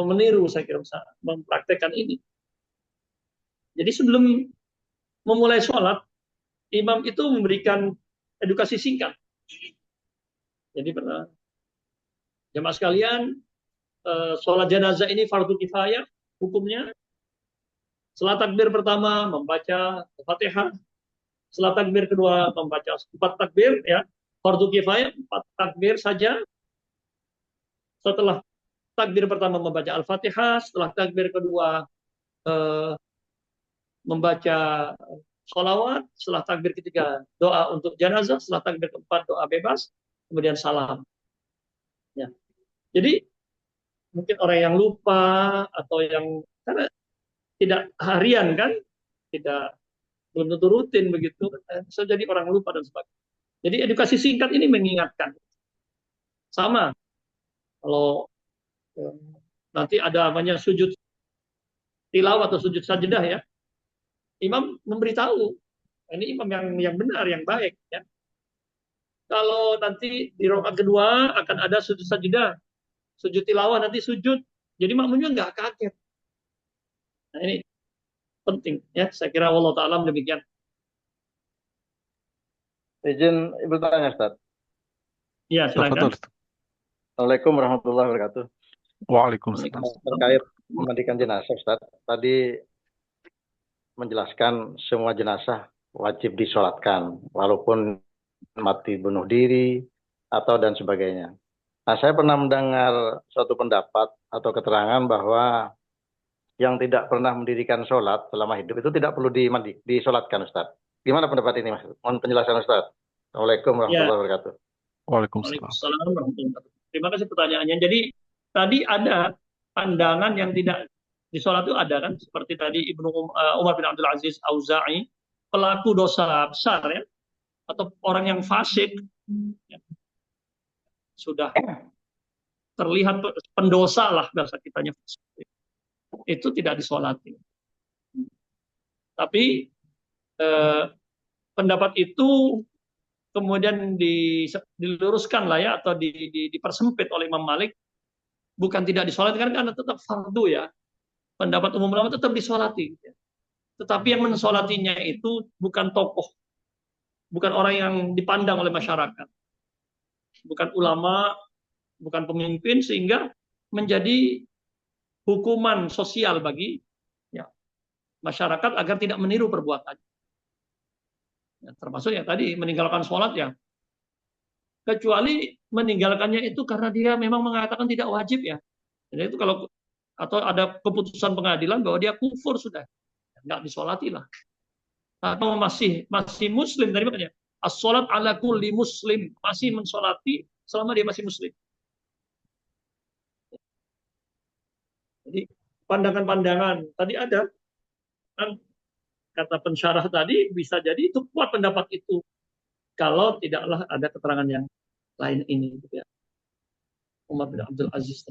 meniru, saya kira, bisa mempraktekkan ini. Jadi sebelum memulai sholat, imam itu memberikan edukasi singkat. Jadi jemaah sekalian, sholat jenazah ini fardu kifayah hukumnya. Setelah takbir pertama membaca Fatihah, setelah takbir kedua membaca 4 takbir ya, fardu kifayah 4 takbir saja. Setelah takbir pertama membaca Al-Fatihah, setelah takbir kedua membaca sholawat, setelah takbir ketiga doa untuk jenazah, setelah takbir keempat doa bebas, kemudian salam. Ya. Jadi mungkin orang yang lupa atau yang karena tidak harian kan, belum tentu rutin begitu, bisa jadi orang lupa dan sebagainya. Jadi edukasi singkat ini mengingatkan. Sama kalau nanti ada namanya sujud tilawah atau sujud sajdah ya, imam memberitahu ini imam yang benar, yang baik ya. Kalau nanti di rakaat kedua akan ada sujud sajdah, sujud tilawah nanti sujud, jadi makmumnya nggak kaget. Nah ini penting ya, saya kira wallahu ta'ala demikian. Izin bertanya, Ustaz. Ya, silakan. Assalamualaikum warahmatullahi wabarakatuh. Waalaikumsalam. Terkait memandikan jenazah, Ustaz. Tadi menjelaskan semua jenazah wajib disolatkan, walaupun mati bunuh diri atau dan sebagainya. Nah, saya pernah mendengar suatu pendapat atau keterangan bahwa yang tidak pernah mendirikan sholat selama hidup itu tidak perlu disolatkan, Ustaz. Gimana pendapat ini, Mas? Mohon penjelasan, Ustaz. Assalamualaikum warahmatullahi wabarakatuh. Waalaikumsalam. Terima kasih pertanyaannya. Jadi tadi ada pandangan yang tidak disolat itu ada kan, seperti tadi Ibnu Umar bin Abdul Aziz Auza'i, pelaku dosa besar ya, atau orang yang fasik ya, sudah terlihat pendosa lah bahasa kitanya, itu tidak disolati. Tapi pendapat itu kemudian diluruskan lah ya, atau dipersempit oleh Imam Malik, bukan tidak disolati karena tetap fardu ya. Pendapat umum ulama tetap disolati. Tetapi yang mensolatinya itu bukan tokoh, bukan orang yang dipandang oleh masyarakat, bukan ulama, bukan pemimpin, sehingga menjadi hukuman sosial bagi ya, masyarakat agar tidak meniru perbuatannya. Ya, termasuk yang tadi meninggalkan sholat ya, kecuali meninggalkannya itu karena dia memang mengatakan tidak wajib ya. Jadi itu kalau atau ada keputusan pengadilan bahwa dia kufur sudah, nggak disolati lah. Atau masih muslim, tadi makanya as-sholat ala kulli muslim, masih mensolati selama dia masih muslim. Jadi pandangan-pandangan tadi ada kan, kata pensyarah tadi bisa jadi itu kuat pendapat itu kalau tidaklah ada keterangan yang lain ini gitu ya. Umar bin Abdul Aziz.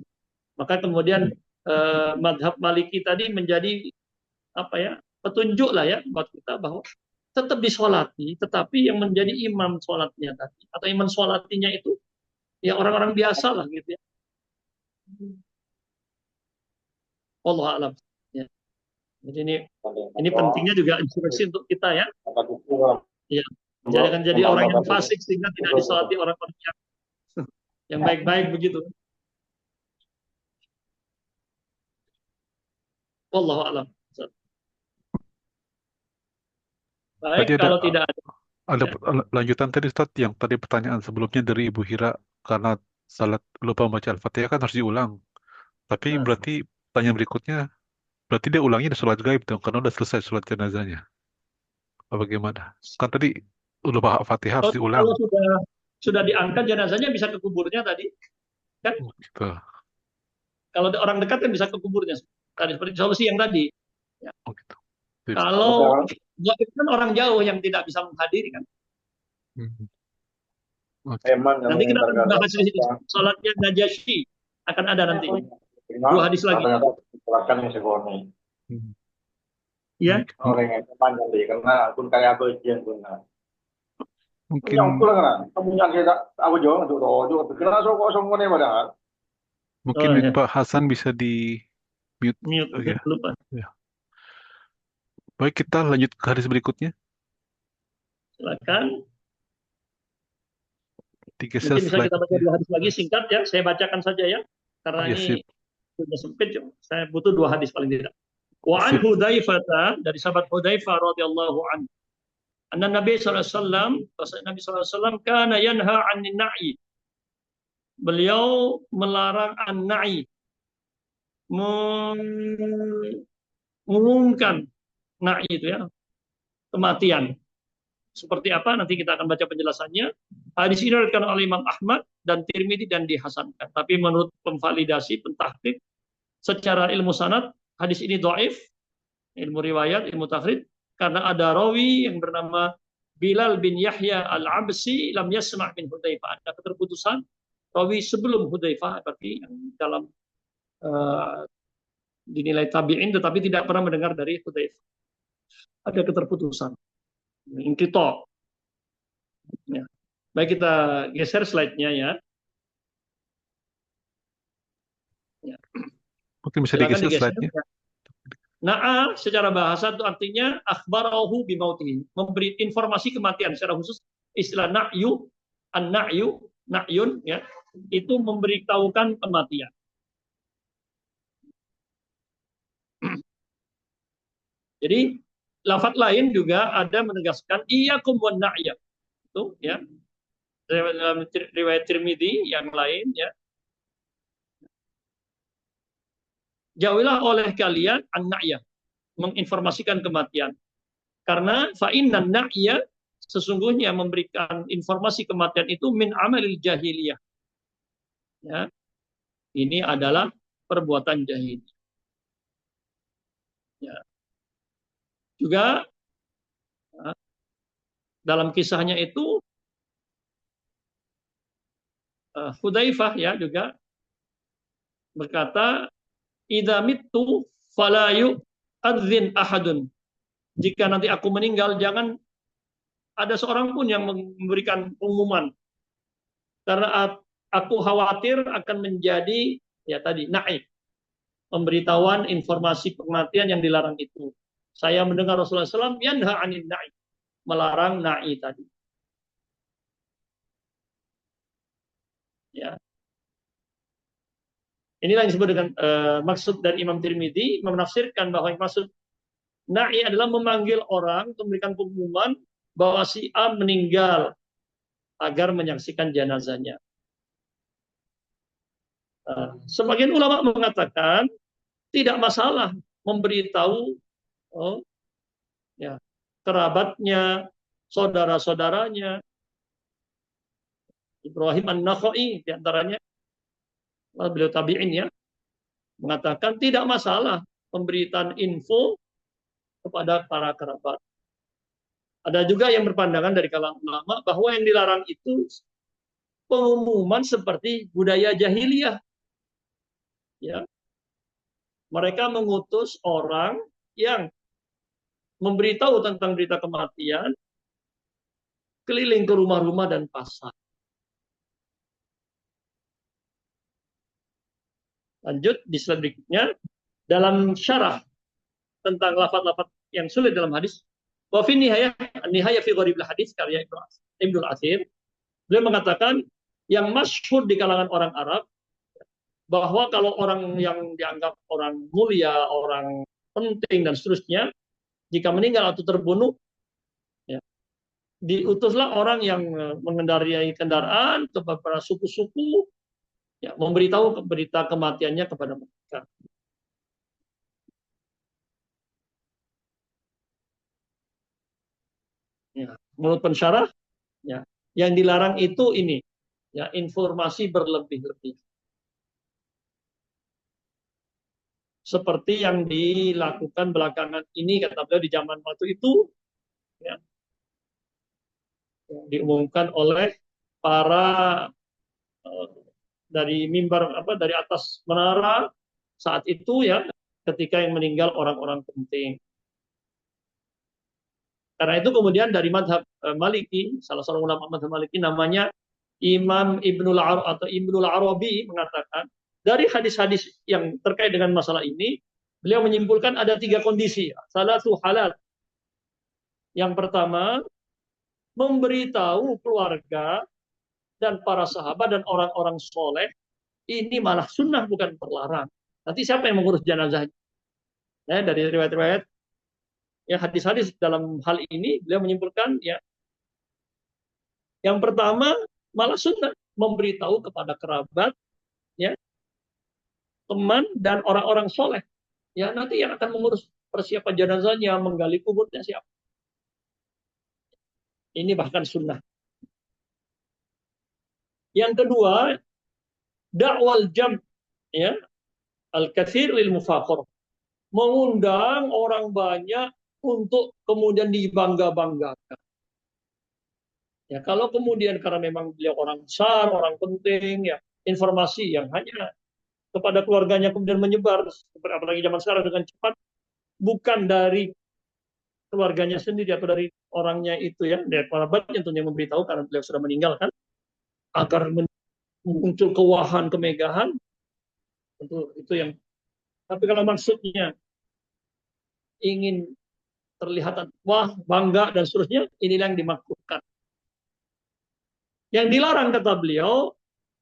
Maka kemudian madhab Maliki tadi menjadi apa ya, petunjuk lah ya buat kita bahwa tetap disolati, tetapi yang menjadi imam sholatnya tadi atau imam sholatinya itu ya orang-orang biasa lah gitu ya. Wallahu a'lam. Ya. Jadi ini pentingnya juga instruksi untuk kita ya. Ya. Jangan jadi orang yang fasik sehingga tidak disolati orang-orang yang baik-baik begitu. Wallahu a'lam. Baik, Tadi kalau tidak ada lanjutan tadi, Ustaz, yang tadi pertanyaan sebelumnya dari Ibu Hira, karena salat lupa membaca Al-Fatihah kan harus diulang. Tapi berarti pertanyaan berikutnya, berarti dia ulangnya di sholat gaib dong, karena udah selesai sholat jenazahnya. Apa bagaimana? Kan tadi lupa Al-Fatihah harus diulang. Kalau sudah diangkat jenazahnya bisa ke kuburnya tadi. Kan? Gitu. Kalau orang dekat kan bisa ke kuburnya. Tadi seperti solusi yang tadi. Ya. Gitu. Kalau kan orang jauh yang tidak bisa menghadiri kan. Nanti kita akan bahas di sini sholatnya Najasyi akan ada nanti. 2 hadis lagi. Ya, Baik. Orang yang panjang deh, karena pun kayak apa yang pun. Mungkin Yang pula kan, kamu yang kita aku jawab tuh, tuh, kenapa so kosong mana padahal? mungkin oh ya, Pak Hasan bisa di mute. mute, Oh ya. lupa. Ya. Baik, kita lanjut ke hadis berikutnya. Silakan. Digeser Mungkin bisa kita baca slide-nya. 2 hadis lagi singkat ya. Saya bacakan saja ya, karena Ya, ini sip. sudah sempit. Saya butuh 2 hadis paling tidak. Wa an Sip. Hudzaifah, dari sahabat Hudzaifah radhiyallahu anhu. Anna Nabi sallallahu alaihi wasallam, Nabi sallallahu alaihi wasallam kana yanha 'anil na'i. Beliau melarang an-na'i, mengumumkan na'i itu ya, kematian. Seperti apa? Nanti kita akan baca penjelasannya. Hadis ini diriwayatkan oleh Imam Ahmad dan Tirmidzi dan dihasankan. Tapi menurut pemvalidasi, pentahqiq, secara ilmu sanad, hadis ini dhaif, ilmu riwayat, ilmu takhrij, karena ada rawi yang bernama Bilal bin Yahya al-Absi lam yasma' min Hudzaifah. Ada keterputusan rawi sebelum Hudzaifah, berarti yang dalam dinilai tabi'in tetapi tidak pernah mendengar dari Hudzaifah. Ada keterputusan. Inqita'. Ya. Baik, kita geser slide-nya ya. Ya. Mungkin bisa Silakan digeser digeser. slide-nya. Na'a secara bahasa itu artinya akhbarahu bimautihi, memberi informasi kematian. Secara khusus istilah na'yu, an-na'yu, na'yun ya, itu memberitahukan kematian. Jadi lafaz lain juga ada menegaskan iyyakum wan na'ya. Itu ya. Dalam riwayat Tirmidzi yang lain ya. Jauhilah oleh kalian an-na'ya, menginformasikan kematian. Karena fa'innan na'ya, sesungguhnya memberikan informasi kematian itu min amalil jahiliyah. Ya. Ini adalah perbuatan jahiliyah. Ya. Juga dalam kisahnya itu Hudzaifah ya juga berkata, idza mittu fala yu'adzin ahadun. Jika nanti aku meninggal, jangan ada seorang pun yang memberikan pengumuman. Karena aku khawatir akan menjadi ya tadi na'i, pemberitahuan informasi kematian yang dilarang itu. Saya mendengar Rasulullah SAW yanha 'anil na'i, melarang na'i tadi. Ya. Inilah yang disebut dengan maksud dari Imam Tirmidzi menafsirkan bahwa yang maksud na'i adalah memanggil orang untuk memberikan pengumuman bahwa si A meninggal agar menyaksikan jenazahnya. Sebagian ulama mengatakan tidak masalah memberitahu ya, kerabatnya, saudara-saudaranya. Ibrahim An-Nakhai diantaranya, beliau tabi'in ya, mengatakan tidak masalah pemberitaan info kepada para kerabat. Ada juga yang berpandangan dari kalangan ulama bahwa yang dilarang itu pengumuman seperti budaya jahiliyah. Ya. Mereka mengutus orang yang memberitahu tentang berita kematian keliling ke rumah-rumah dan pasar. Lanjut di slide berikutnya, dalam syarah tentang lafaz-lafaz yang sulit dalam hadis, wa fi nihayah fi gharibil hadis karya Ibnu Athir, beliau mengatakan yang masyhur di kalangan orang Arab bahwa kalau orang yang dianggap orang mulia, orang penting dan seterusnya, jika meninggal atau terbunuh, ya, diutuslah orang yang mengendarai kendaraan ke beberapa suku-suku, ya, memberitahu berita kematiannya kepada mereka. Ya, menurut pensyarah, ya, yang dilarang itu ini, ya, informasi berlebih-lebih. Seperti yang dilakukan belakangan ini, kata beliau, di zaman waktu itu, ya, diumumkan oleh para dari mimbar dari atas menara saat itu ya, ketika yang meninggal orang-orang penting. Karena itu kemudian dari madhab Maliki, salah seorang ulama madhab Maliki namanya Imam Ibnul atau Ibnul Arabi mengatakan dari hadis-hadis yang terkait dengan masalah ini, beliau menyimpulkan ada 3 kondisi. Salah satu halat. Yang pertama, memberitahu keluarga dan para sahabat dan orang-orang soleh ini malah sunnah bukan terlarang. Nanti siapa yang mengurus jenazahnya? Dari riwayat-riwayat ya hadis-hadis dalam hal ini beliau menyimpulkan ya yang pertama malah sunnah memberitahu kepada kerabat ya teman dan orang-orang soleh ya nanti yang akan mengurus persiapan jenazahnya menggali kuburnya siapa ini bahkan sunnah. Yang kedua dakwal jam ya al-katsir lil mufakhar mengundang orang banyak untuk kemudian dibangga-banggakan. Ya, kalau kemudian karena memang beliau orang besar, orang penting, ya informasi yang hanya kepada keluarganya kemudian menyebar, apalagi zaman sekarang dengan cepat, bukan dari keluarganya sendiri atau dari orangnya itu ya, dari kerabatnya tentunya memberitahu karena beliau sudah meninggalkan, agar muncul kewahan, kemegahan, itu yang. Tapi kalau maksudnya ingin terlihat wah bangga dan seterusnya inilah yang dimaksudkan. Yang dilarang kata beliau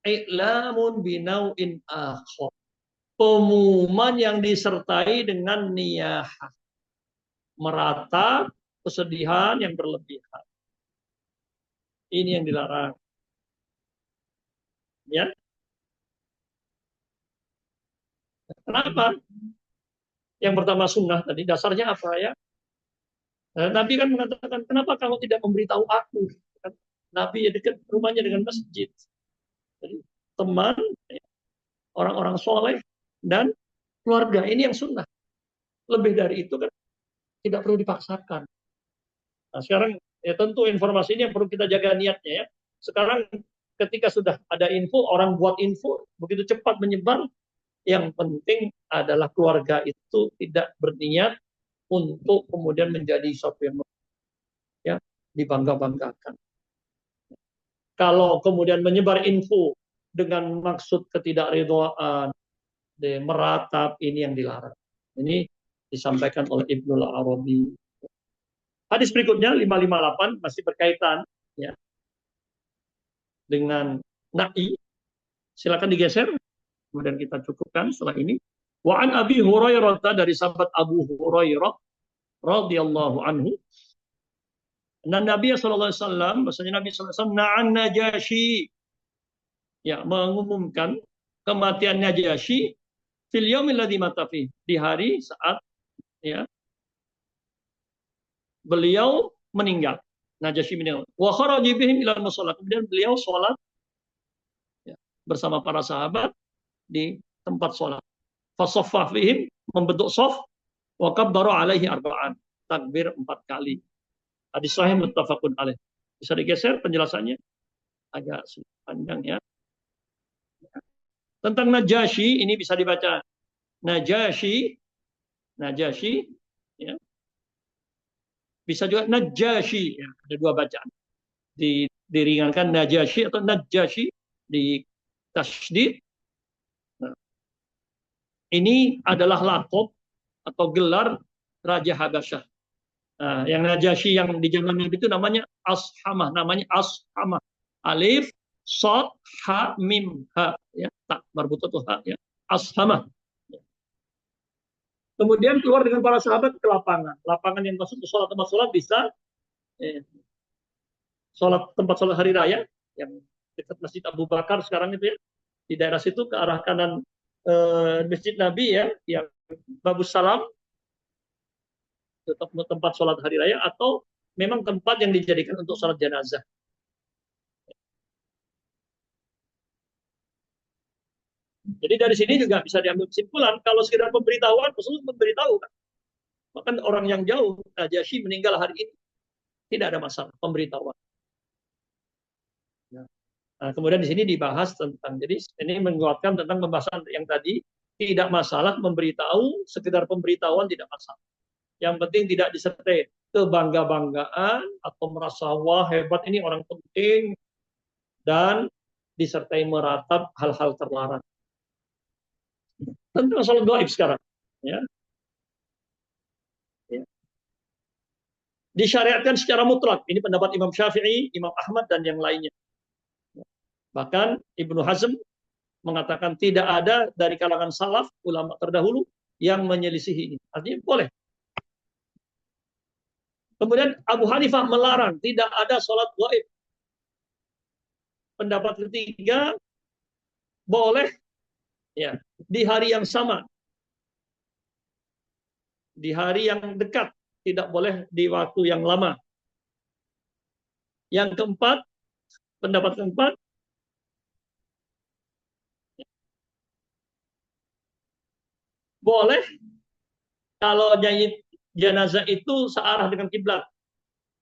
i'lamun binau'in akhar. Pengumuman yang disertai dengan niyahah. Meratap kesedihan yang berlebihan. Ini yang dilarang. Ya. Kenapa? Yang pertama sunnah tadi dasarnya apa ya? Nabi kan mengatakan, kenapa kamu tidak memberitahu aku? Nabi ya dekat rumahnya dengan masjid. Jadi, teman, orang-orang soleh, dan keluarga. Ini yang sunnah. Lebih dari itu kan tidak perlu dipaksakan. Nah, sekarang ya tentu informasi ini yang perlu kita jaga niatnya ya. Sekarang ketika sudah ada info, orang buat info, begitu cepat menyebar, yang penting adalah keluarga itu tidak berniat untuk kemudian menjadi sesuatu yang ya dibangga-banggakan. Kalau kemudian menyebar info dengan maksud ketidakridhaan, meratap, ini yang dilarang. Ini disampaikan oleh Ibnul Arabi. Hadis berikutnya 558 masih berkaitan ya dengan na'i. Silakan digeser. Kemudian kita cukupkan setelah ini. Wa an Abi Hurairah dari sahabat Abu Hurairah radhiyallahu anhu. Nabi sallallahu alaihi wasallam, bahasanya Nabi sallallahu alaihi wasallam na'an Najasyi. Ya, mengumumkan kematian Najasyi fil yaumil ladzi mata fi, di hari saat ya beliau meninggal. Najasyi meninggal. Wa kharaja bihim ila musalla. Kemudian beliau sholat ya, bersama para sahabat di tempat sholat. Fasaffa fihim, membentuk shaf, wa kabbara alaihi arba'an. Takbir 4 kali. Hadis sahih muttafaqun alaih. Bisa digeser penjelasannya agak panjang ya. Tentang Najasyi ini bisa dibaca Najasyi ya. Bisa juga Najasyi ya. Ada 2 bacaan. Diringankan Najasyi atau Najasyi di tasydid. Nah, ini adalah laqab atau gelar Raja Habasyah. Nah, yang Najasyi yang di zaman Nabi itu namanya Ashamah, alif shad ha mim ha ya, tak marbutatuh ha ya, Ashamah. Kemudian keluar dengan para sahabat ke lapangan. Lapangan yang masuk ke sholat tempat sholat bisa sholat tempat sholat hari raya yang dekat Masjid Abu Bakar sekarang itu ya, di daerah situ ke arah kanan Masjid Nabi ya, yang Babus Salam, tempat sholat hari raya, atau memang tempat yang dijadikan untuk sholat jenazah. Jadi dari sini juga bisa diambil kesimpulan kalau sekedar pemberitahuan, Rasulullah memberitahu kan. Bahkan orang yang jauh, Najasyi meninggal hari ini, tidak ada masalah pemberitahuan. Nah, kemudian di sini dibahas tentang, jadi ini menguatkan tentang pembahasan yang tadi, tidak masalah memberitahu, sekedar pemberitahuan tidak masalah. Yang penting tidak disertai kebangga-banggaan atau merasa wah hebat ini orang penting, dan disertai meratap hal-hal terlarang. Tentang salat gaib sekarang, ya. Disyariatkan secara mutlak. Ini pendapat Imam Syafi'i, Imam Ahmad, dan yang lainnya. Bahkan Ibnu Hazm mengatakan tidak ada dari kalangan salaf, ulama terdahulu, yang menyelisihi ini. Artinya boleh. Kemudian Abu Hanifah melarang, tidak ada sholat gaib. Pendapat ketiga, boleh ya di hari yang sama, di hari yang dekat, tidak boleh di waktu yang lama. Yang keempat, pendapat keempat, boleh kalau jenazah itu searah dengan kiblat.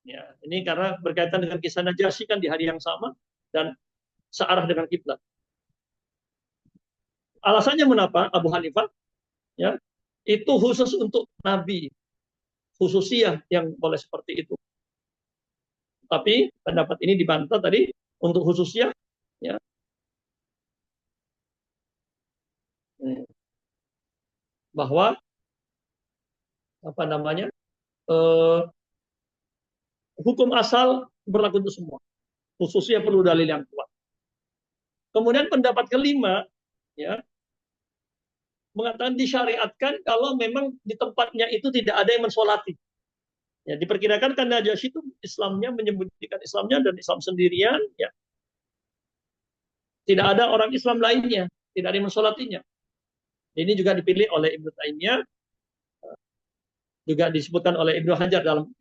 Ya, ini karena berkaitan dengan kisah Najasyi kan di hari yang sama dan searah dengan kiblat. Alasannya mengapa Abu Hanifah? Ya, itu khusus untuk Nabi, khususiyah yang boleh seperti itu. Tapi pendapat ini dibantah tadi untuk khususiyah, ya. Bahwa apa namanya hukum asal berlaku untuk semua, khususnya perlu dalil yang kuat. Kemudian pendapat kelima, ya, mengatakan disyariatkan kalau memang di tempatnya itu tidak ada yang mensolati. Ya, diperkirakan karena Najasyi itu Islamnya menyembunyikan Islamnya dan Islam sendirian, ya. Tidak ada orang Islam lainnya, tidak ada yang mensolatinya. Ini juga dipilih oleh Ibnu Taimiyah, juga disebutkan oleh Ibnu Hajar dalam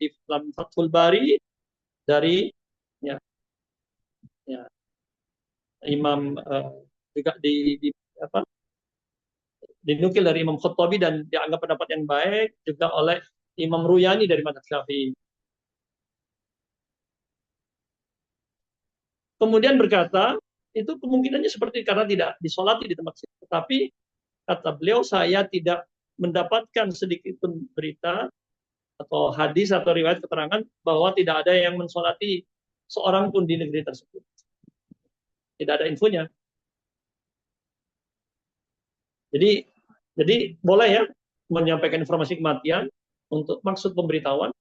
Fathul Bari dari ya, ya, Imam juga dinukil dari Imam Khattabi dan dianggap pendapat yang baik juga oleh Imam Ruyani dari mazhab Syafi'i. Kemudian berkata, itu kemungkinannya seperti karena tidak disolati di tempat situ. Tapi kata beliau, saya tidak mendapatkan sedikit pun berita atau hadis atau riwayat keterangan bahwa tidak ada yang mensolati seorang pun di negeri tersebut. Tidak ada infonya. Jadi boleh ya menyampaikan informasi kematian untuk maksud pemberitahuan.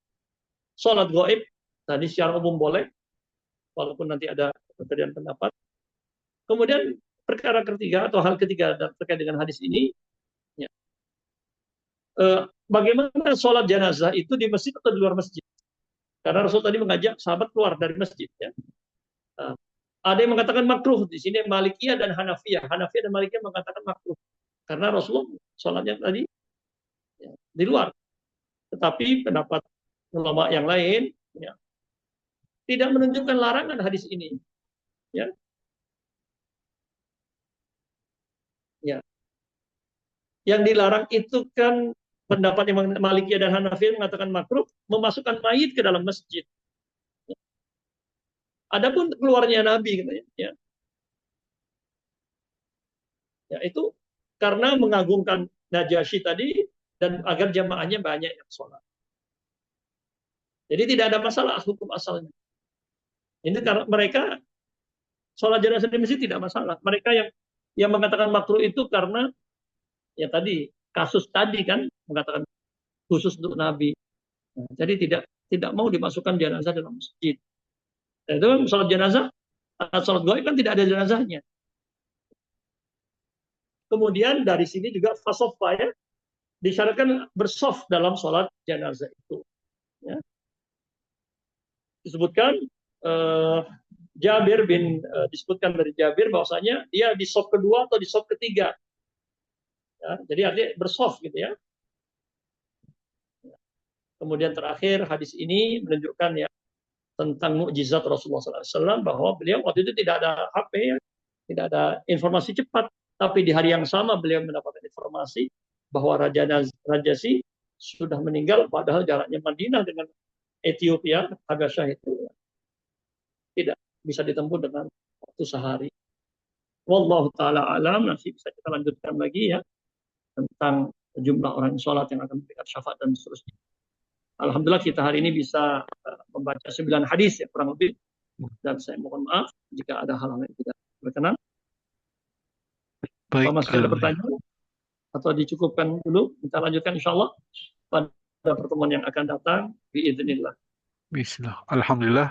Sholat gaib tadi secara umum boleh, walaupun nanti ada perbedaan pendapat. Kemudian perkara ketiga atau hal ketiga terkait dengan hadis ini, ya, bagaimana sholat jenazah itu di masjid atau di luar masjid? Karena Rasul tadi mengajak sahabat keluar dari masjid. Ya. Ada yang mengatakan makruh di sini Malikiyah dan Hanafiyah. Hanafiyah dan Malikiyah mengatakan makruh karena Rasulullah sholatnya tadi ya, di luar. Tetapi pendapat ulama yang lain ya, tidak menunjukkan larangan hadis ini. Ya. Ya. Yang dilarang itu kan pendapat Imam Malikiyah dan Hanafiyah mengatakan makruh memasukkan mayit ke dalam masjid. Adapun keluarnya Nabi katanya, ya. Ya, itu karena mengagungkan Najasyi tadi dan agar jamaahnya banyak yang sholat. Jadi tidak ada masalah hukum asalnya. Ini karena mereka sholat jenazah di masjid tidak masalah. Mereka yang mengatakan makruh itu karena ya tadi kasus tadi kan mengatakan khusus untuk Nabi. Nah, jadi tidak mau dimasukkan jenazah dalam masjid. Nah, itu kan sholat jenazah, sholat gaib kan tidak ada jenazahnya. Kemudian dari sini juga fasofa ya, disyaratkan bersoft dalam sholat jenazah itu. Ya. Disebutkan disebutkan dari Jabir bahwasanya dia di soft kedua atau di soft ketiga. Ya, jadi artinya bersoft gitu ya. Kemudian terakhir hadis ini menunjukkan ya tentang mukjizat Rasulullah SAW bahwa beliau waktu itu tidak ada HP, ya, tidak ada informasi cepat, tapi di hari yang sama beliau mendapatkan informasi bahwa Raja Najasyi sudah meninggal, padahal jaraknya Madinah dengan Ethiopia, Habasyah itu tidak bisa ditempuh dengan waktu sehari. Wallahu taala alam, nanti bisa kita lanjutkan lagi ya tentang jumlah orang sholat yang akan memberikan syafaat dan seterusnya. Alhamdulillah kita hari ini bisa membaca 9 hadis ya kurang lebih, dan saya mohon maaf jika ada hal-hal yang tidak berkenan. Baik, Apa masih ada pertanyaan atau dicukupkan dulu? Kita lanjutkan insyaallah pada pertemuan yang akan datang biidznillah. bismillah. Alhamdulillah.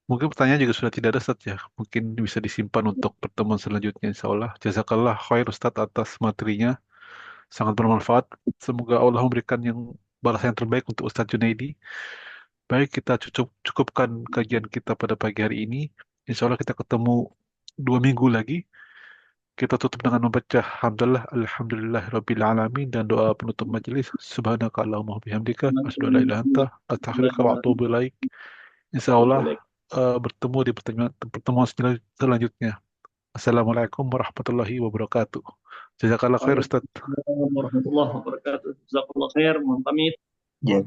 Mungkin pertanyaan juga sudah tidak ada, Ustaz ya. Mungkin bisa disimpan untuk pertemuan selanjutnya, insya Allah. Jazakallah khair, Ustaz, atas materinya. Sangat bermanfaat. Semoga Allah memberikan balasan yang terbaik untuk Ustaz Junaidi. Baik, kita cukupkan kajian kita pada pagi hari ini. Insya Allah kita ketemu 2 minggu lagi. Kita tutup dengan membaca Alhamdulillah, Alhamdulillahirabbil alamin, dan doa penutup majelis. Subhanaka Allahumma bihamdika, asyhadu an la ilaha illa anta, astaghfiruka wa atubu ilaik. Insya Allah bertemu di pertemuan selanjutnya. Assalamualaikum warahmatullahi wabarakatuh. Jazakallah khair, Ustaz. Assalamualaikum warahmatullahi wabarakatuh. Jazakallah khair, mohon pamit.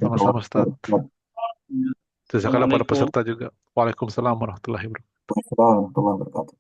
Sama-sama, Ustaz. Jazakallah para Assalamualaikum. peserta juga. Waalaikumsalam warahmatullahi wabarakatuh. Waalaikumsalam warahmatullahi wabarakatuh.